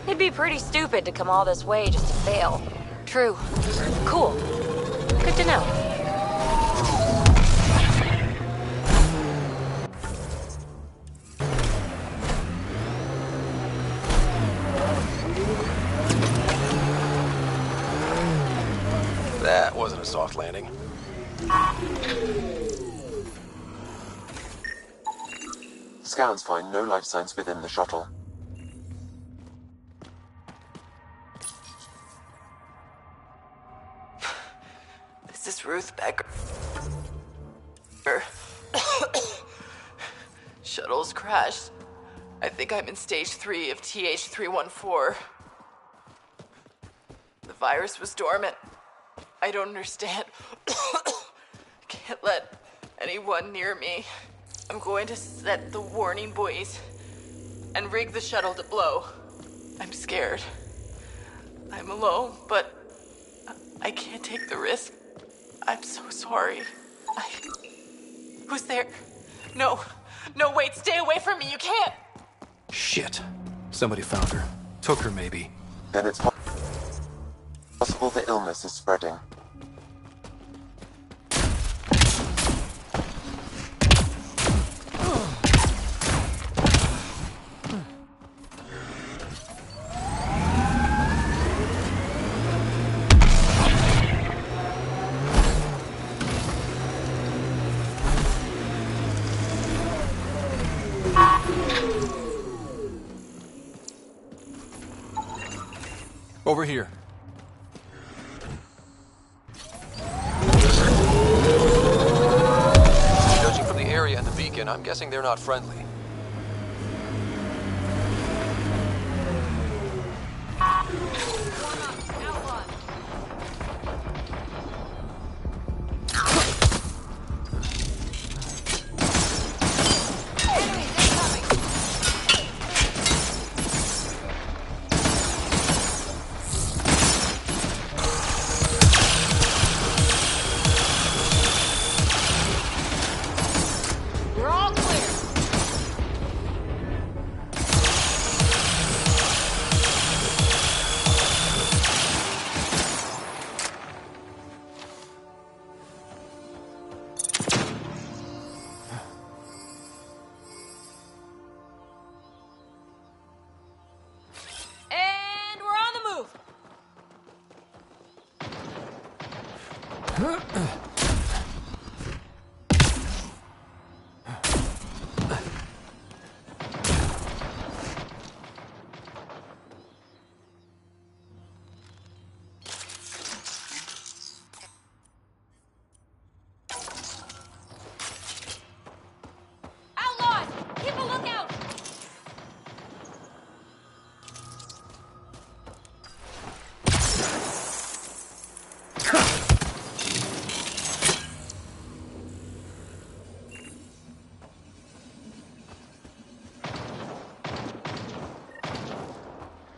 It'd be pretty stupid to come all this way just to fail. True. Cool. Good to know. That wasn't a soft landing. Scans find no life signs within the shuttle. This is Ruth Becker. Shuttle's crashed. I think I'm in stage 3 of TH314. The virus was dormant. I don't understand. Can't let anyone near me. I'm going to set the warning buoys and rig the shuttle to blow. I'm scared. I'm alone, but I can't take the risk. I'm so sorry. Who's there? No, wait, stay away from me, you can't! Shit. Somebody found her. Took her, maybe. Then it's possible the illness is spreading. Over here. Judging from the area and the beacon, I'm guessing they're not friendly.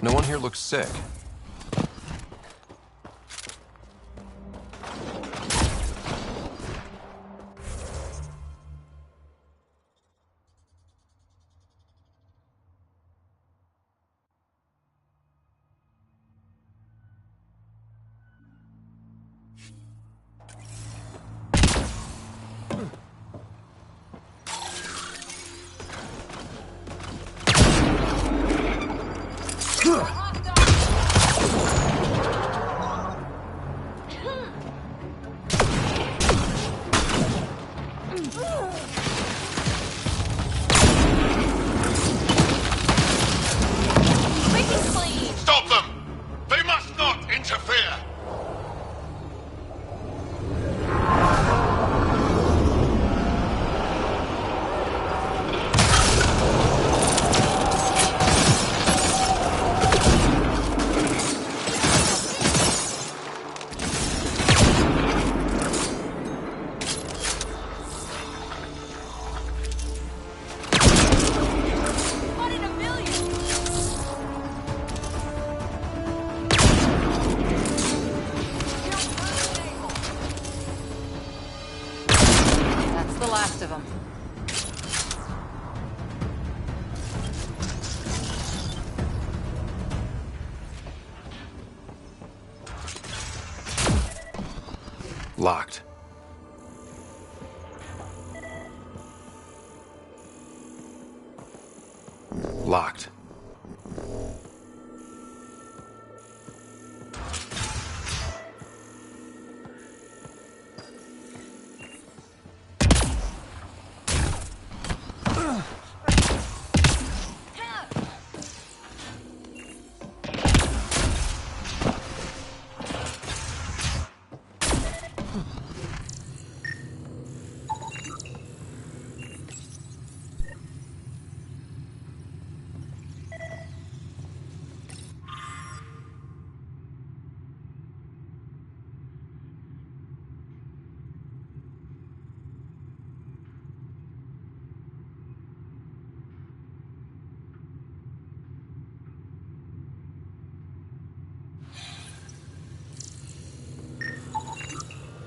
No one here looks sick. Stop them! They must not interfere! Locked. Locked.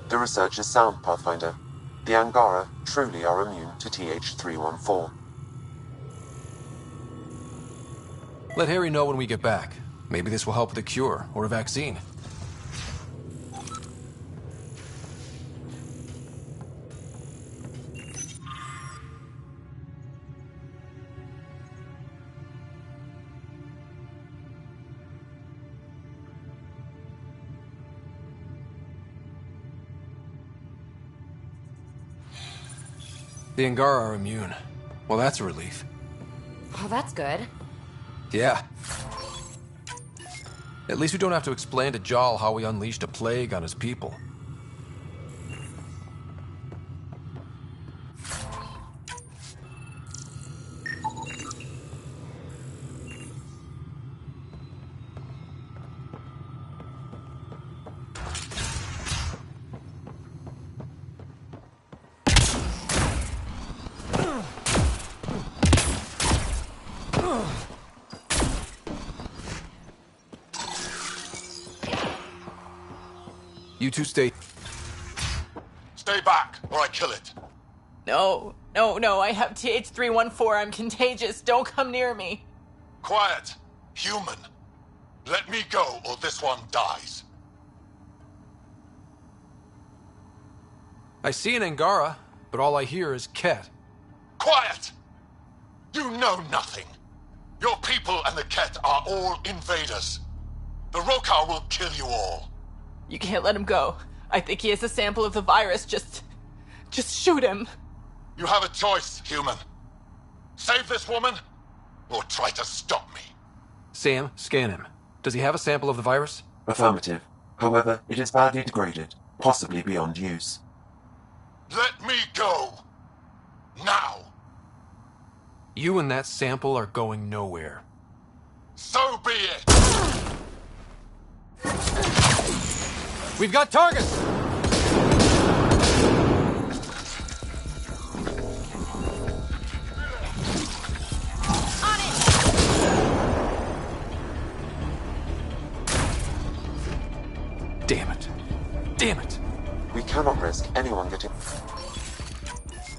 The research is sound, Pathfinder. The Angara truly are immune to TH314. Let Harry know when we get back. Maybe this will help with a cure or a vaccine. The Angara are immune. Well, that's a relief. Oh, that's good. Yeah. At least we don't have to explain to Jarl how we unleashed a plague on his people. You two stay. Stay back, or I kill it. No, I have TH314. I'm contagious. Don't come near me. Quiet. Human. Let me go, or this one dies. I see an Angara, but all I hear is Ket. Quiet! You know nothing. Your people and the Ket are all invaders. The Rokar will kill you all. You can't let him go. I think he has a sample of the virus. Just shoot him. You have a choice, human. Save this woman, or try to stop me. Sam, scan him. Does he have a sample of the virus? Affirmative. However, it is badly degraded, possibly beyond use. Let me go. Now. You and that sample are going nowhere. So be it. We've got targets! On it! Damn it. Damn it. We cannot risk anyone getting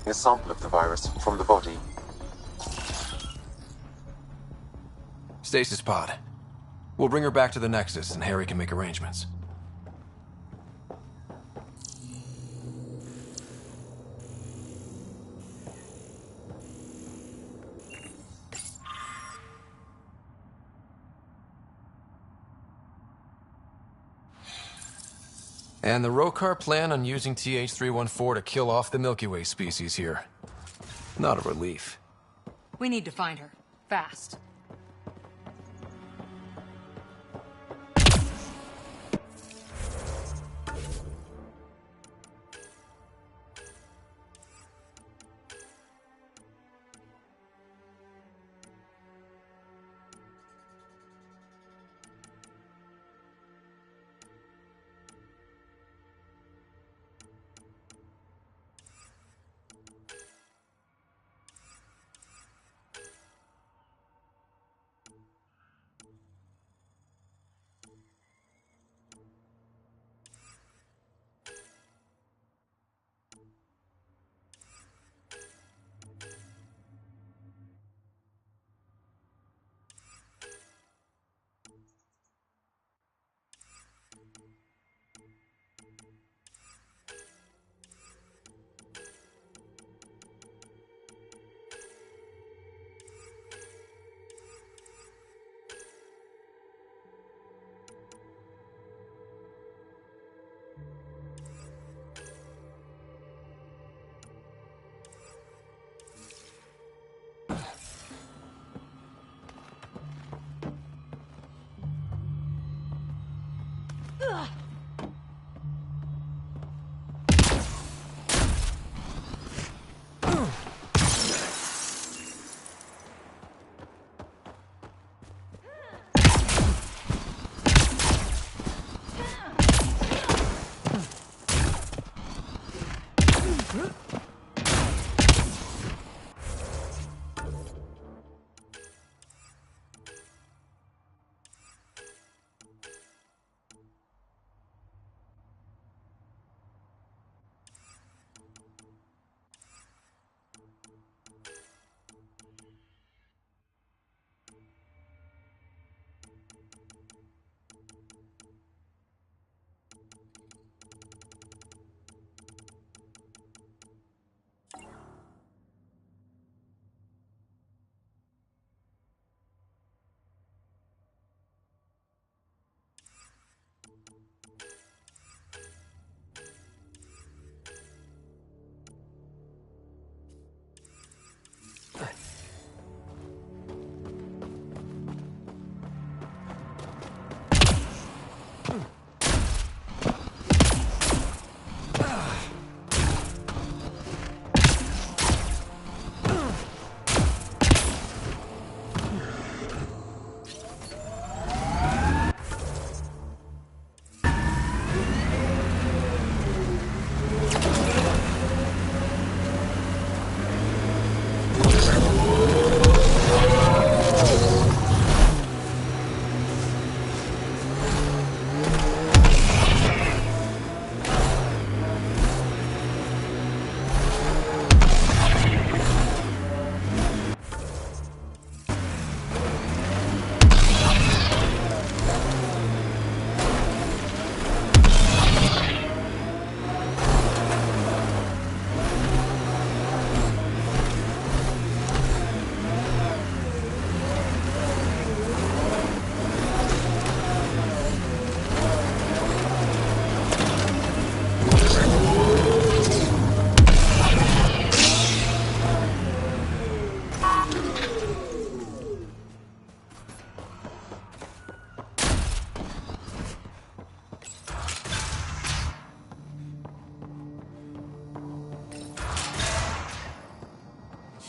a sample of the virus from the body. Stasis pod. We'll bring her back to the Nexus and Harry can make arrangements. And the Rokar plan on using TH314 to kill off the Milky Way species here. Not a relief. We need to find her. Fast.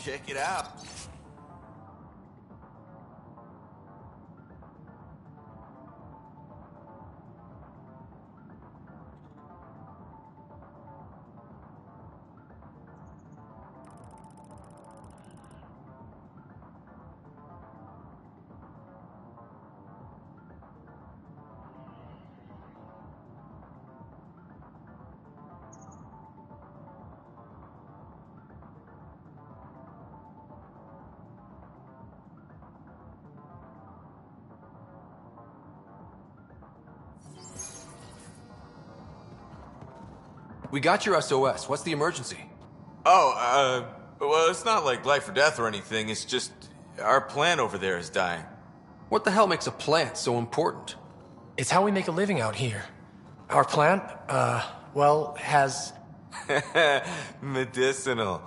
check it out. We got your SOS. What's the emergency? Oh, well, it's not like life or death or anything. It's just our plant over there is dying. What the hell makes a plant so important? It's how we make a living out here. Our plant, well, has... Medicinal.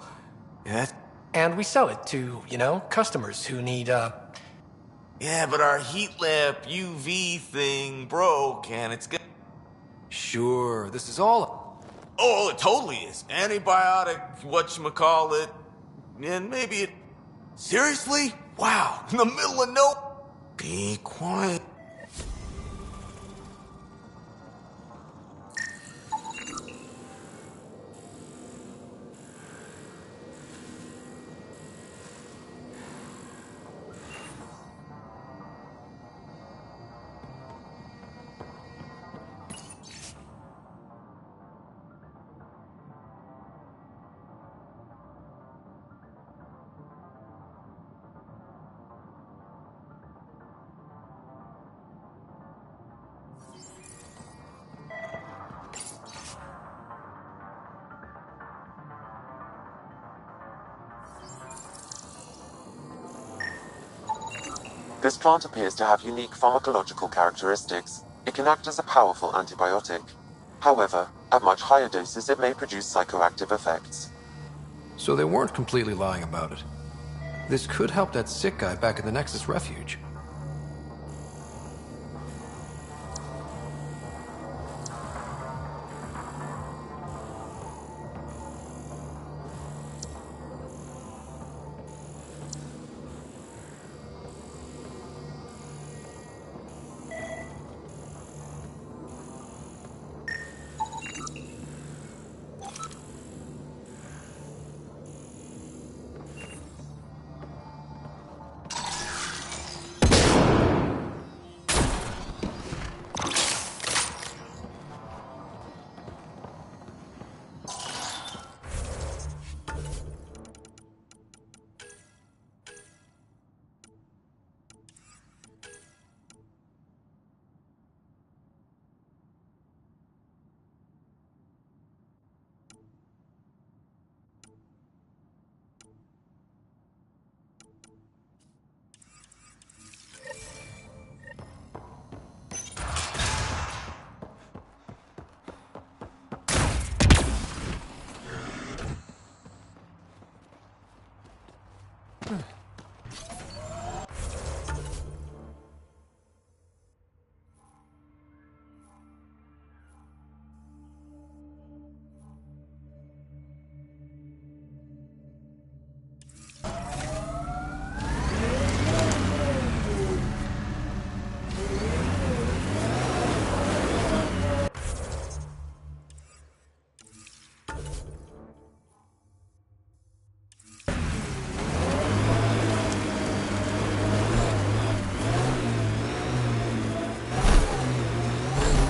Yeah. And we sell it to, you know, customers who need, Yeah, but our heat lamp UV thing broke, and it's good. Sure, this is all... Oh, it totally is. Antibiotic, whatchamacallit, and maybe it... Seriously? Wow, in the middle of no... Be quiet. This plant appears to have unique pharmacological characteristics. It can act as a powerful antibiotic. However, at much higher doses it may produce psychoactive effects. So they weren't completely lying about it. This could help that sick guy back in the Nexus refuge.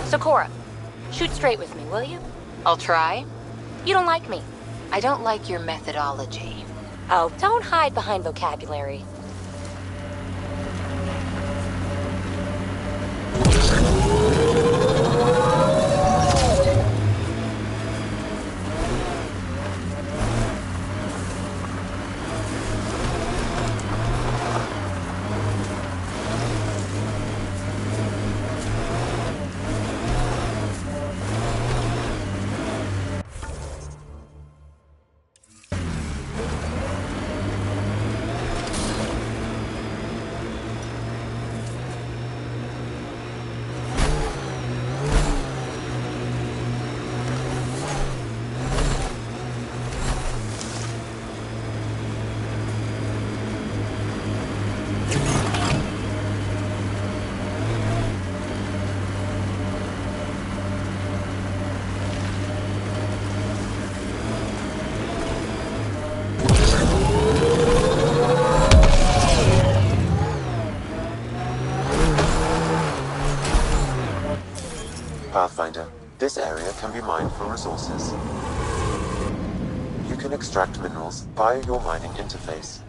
So, Cora, shoot straight with me, will you? I'll try. You don't like me. I don't like your methodology. Oh, don't hide behind vocabulary. This area can be mined for resources. You can extract minerals via your mining interface.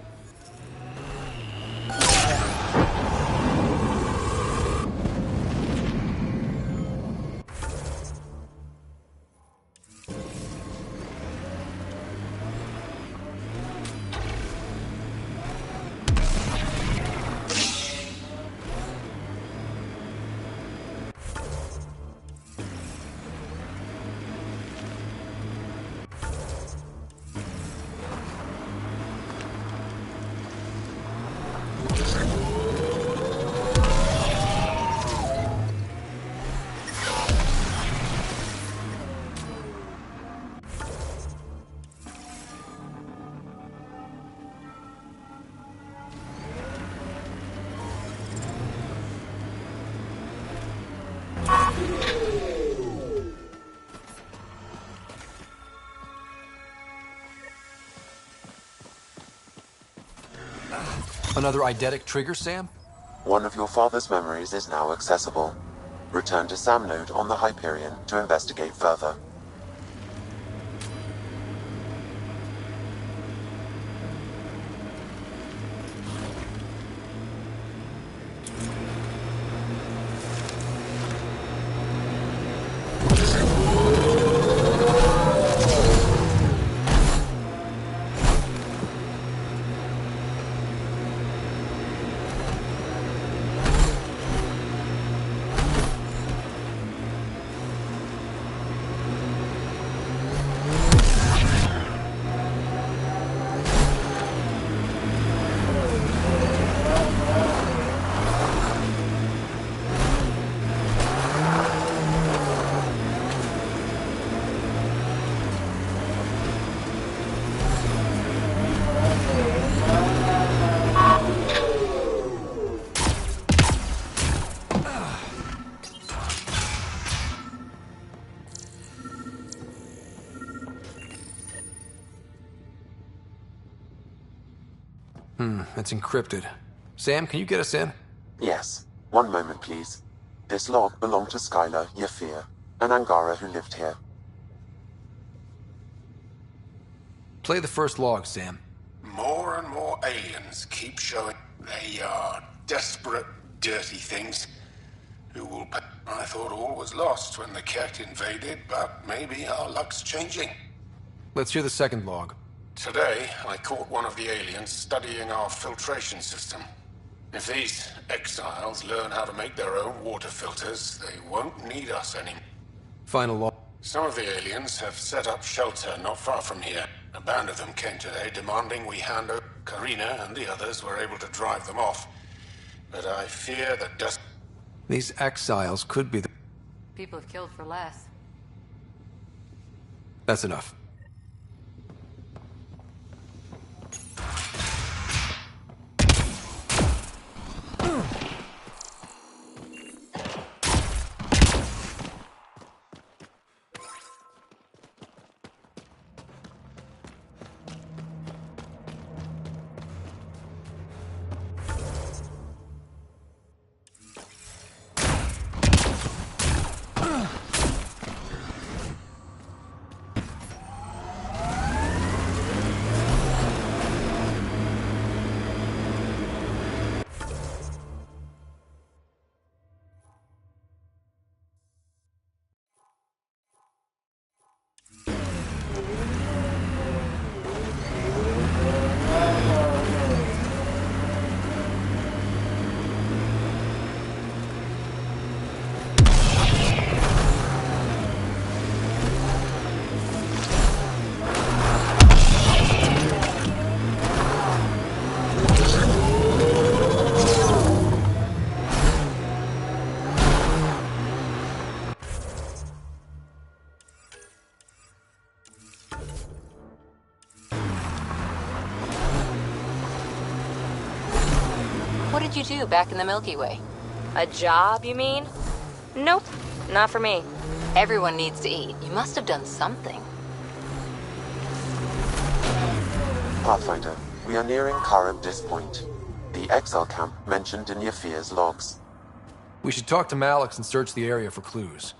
Another eidetic trigger, Sam? One of your father's memories is now accessible. Return to Sam node on the Hyperion to investigate further. It's encrypted. Sam, can you get us in? Yes. One moment, please. This log belonged to Skylar Yafir, an Angara who lived here. Play the first log, Sam. More and more aliens keep showing they are desperate, dirty things who will pay. I thought all was lost when the Ket invaded, but maybe our luck's changing. Let's hear the second log. Today, I caught one of the aliens studying our filtration system. If these exiles learn how to make their own water filters, they won't need us anymore. Final log. Some of the aliens have set up shelter not far from here. A band of them came today demanding we hand over. Karina and the others were able to drive them off. But I fear that dust... These exiles could be the... People have killed for less. That's enough. What did you do back in the Milky Way? A job, you mean? Nope, not for me. Everyone needs to eat. You must have done something. Pathfinder, we are nearing Karabdis Point, the exile camp mentioned in Yafir's logs. We should talk to Malix and search the area for clues.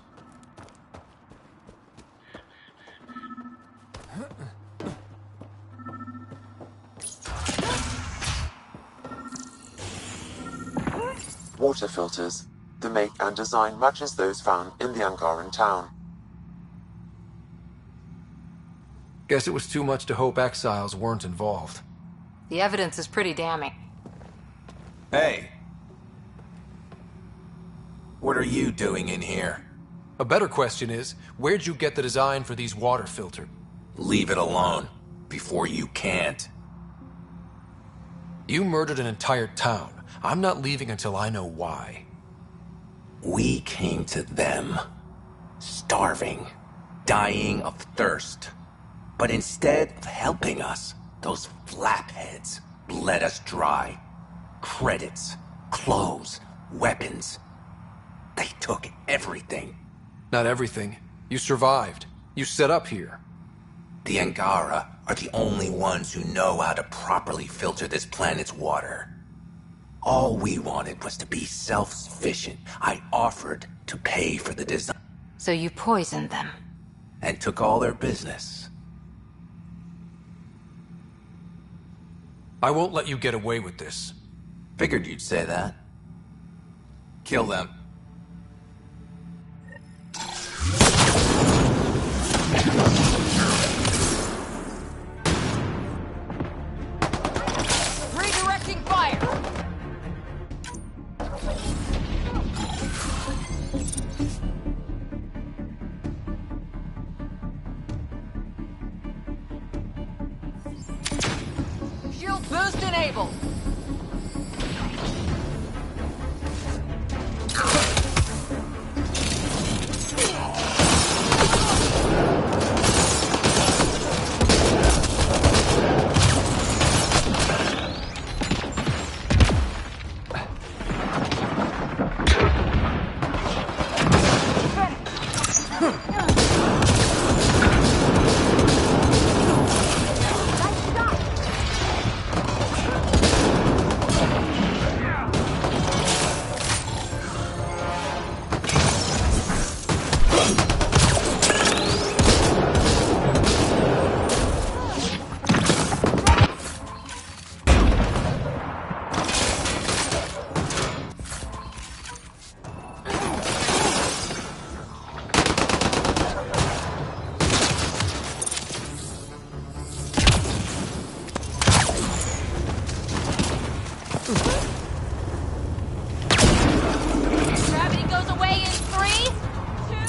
water filters. The make and design matches those found in the Angaran town. Guess it was too much to hope exiles weren't involved. The evidence is pretty damning. Hey. What are you doing in here? A better question is, where'd you get the design for these water filters? Leave it alone, before you can't. You murdered an entire town. I'm not leaving until I know why. We came to them, starving, dying of thirst. But instead of helping us, those flapheads let us dry. Credits, clothes, weapons. They took everything. Not everything. You survived. You set up here. The Angara are the only ones who know how to properly filter this planet's water. All we wanted was to be self-sufficient. I offered to pay for the design. So you poisoned them. And took all their business. I won't let you get away with this. Figured you'd say that. Kill them. Redirecting fire! Shield boost enabled! Gravity goes away in 3, 2.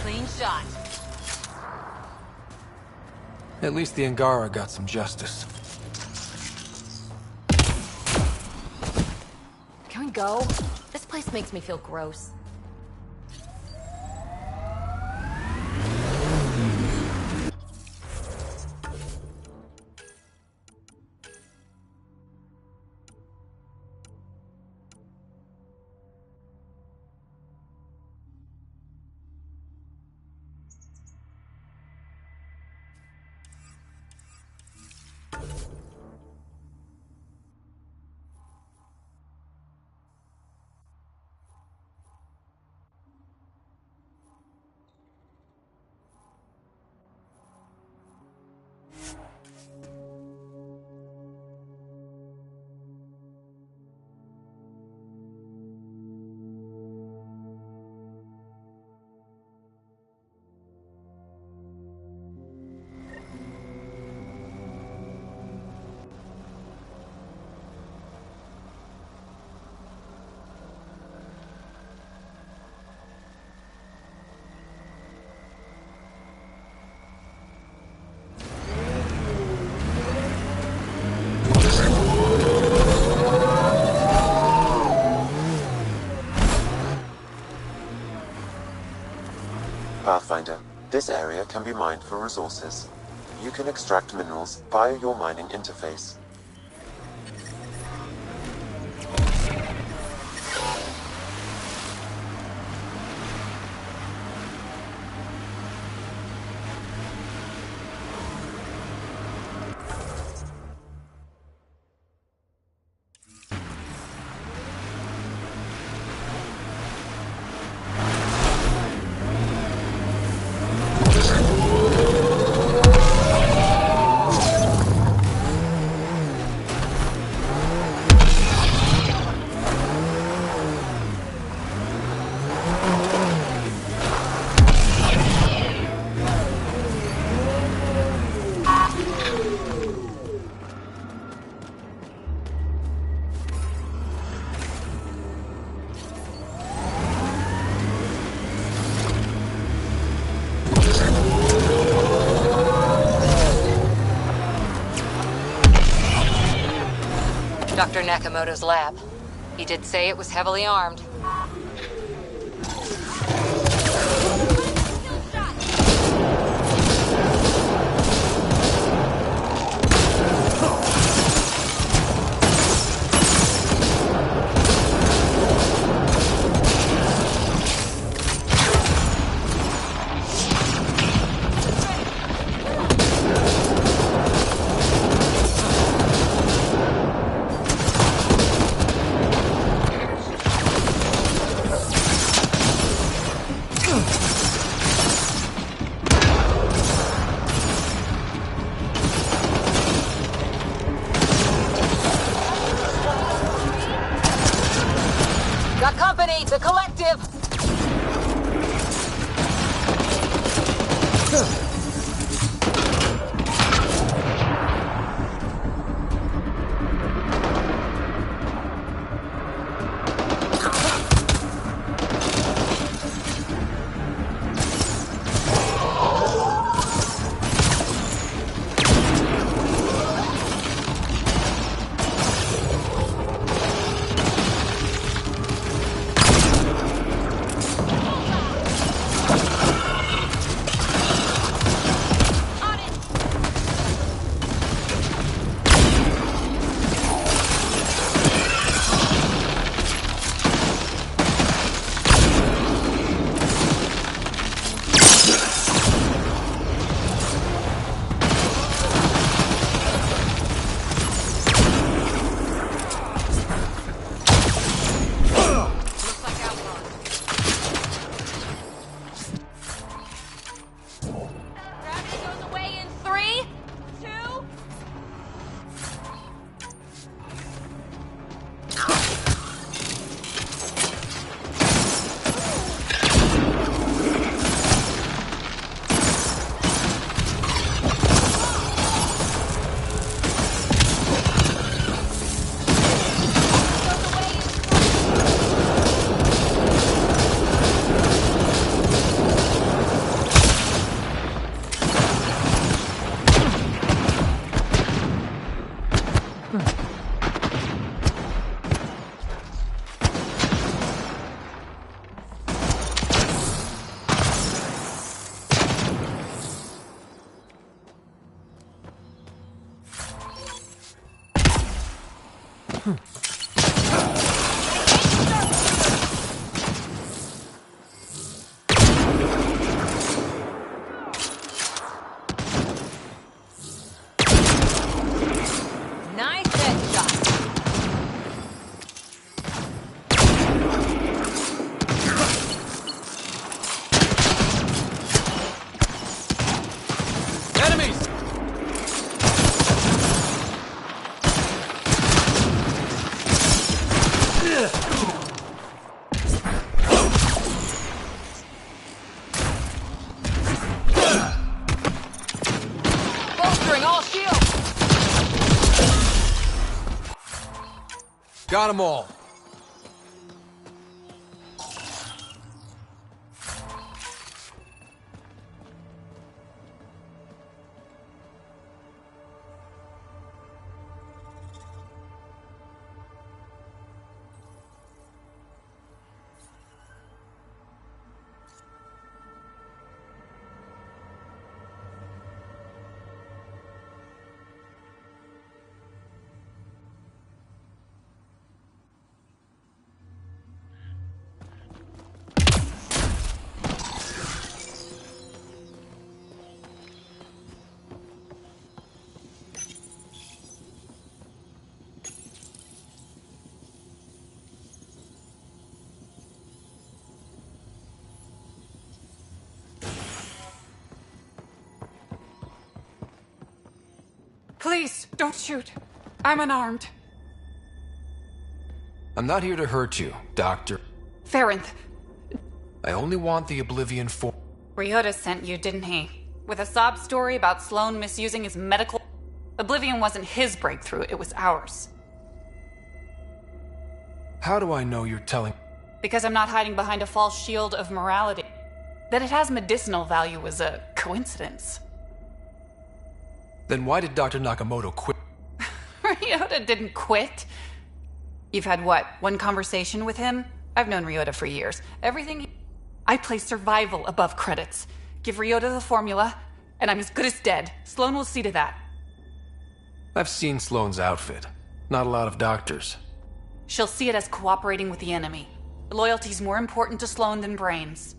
Clean shot. At least the Angara got some justice. Can we go? This place makes me feel gross. Pathfinder, this area can be mined for resources. You can extract minerals via your mining interface. Dr. Nakamoto's lab. He did say it was heavily armed. Got company! The collective! Got them all. Please, don't shoot. I'm unarmed. I'm not here to hurt you, Doctor. Ferenth. I only want the Oblivion for... Ryota sent you, didn't he? With a sob story about Sloan misusing his medical... Oblivion wasn't his breakthrough, it was ours. How do I know you're telling... Because I'm not hiding behind a false shield of morality. That it has medicinal value was a coincidence. Then why did Dr. Nakamoto quit? Ryota didn't quit. You've had what, one conversation with him? I've known Ryota for years. I place survival above credits. Give Ryota the formula, and I'm as good as dead. Sloan will see to that. I've seen Sloane's outfit. Not a lot of doctors. She'll see it as cooperating with the enemy. Loyalty's more important to Sloan than brains.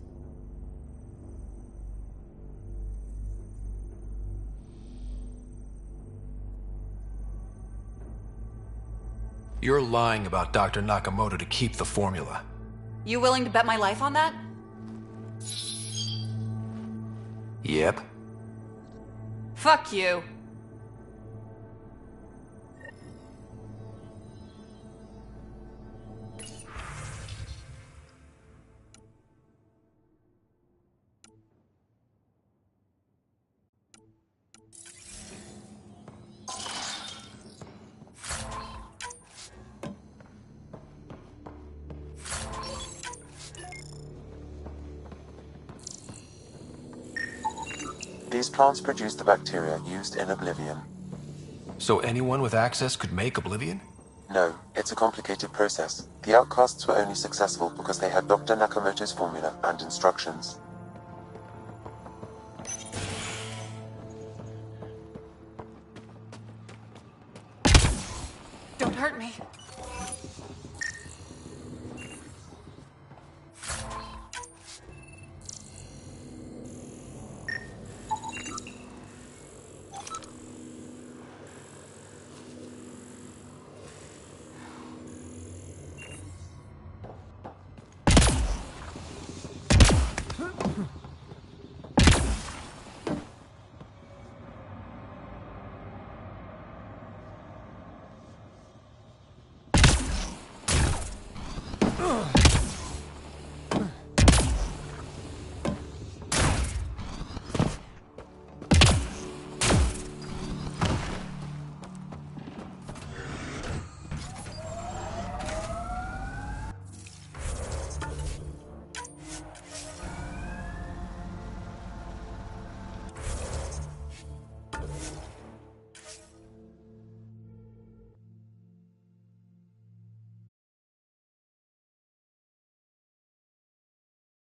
You're lying about Dr. Nakamoto to keep the formula. You willing to bet my life on that? Yep. Fuck you. These plants produce the bacteria used in Oblivion. So anyone with access could make Oblivion? No, it's a complicated process. The outcasts were only successful because they had Dr. Nakamoto's formula and instructions. Don't hurt me.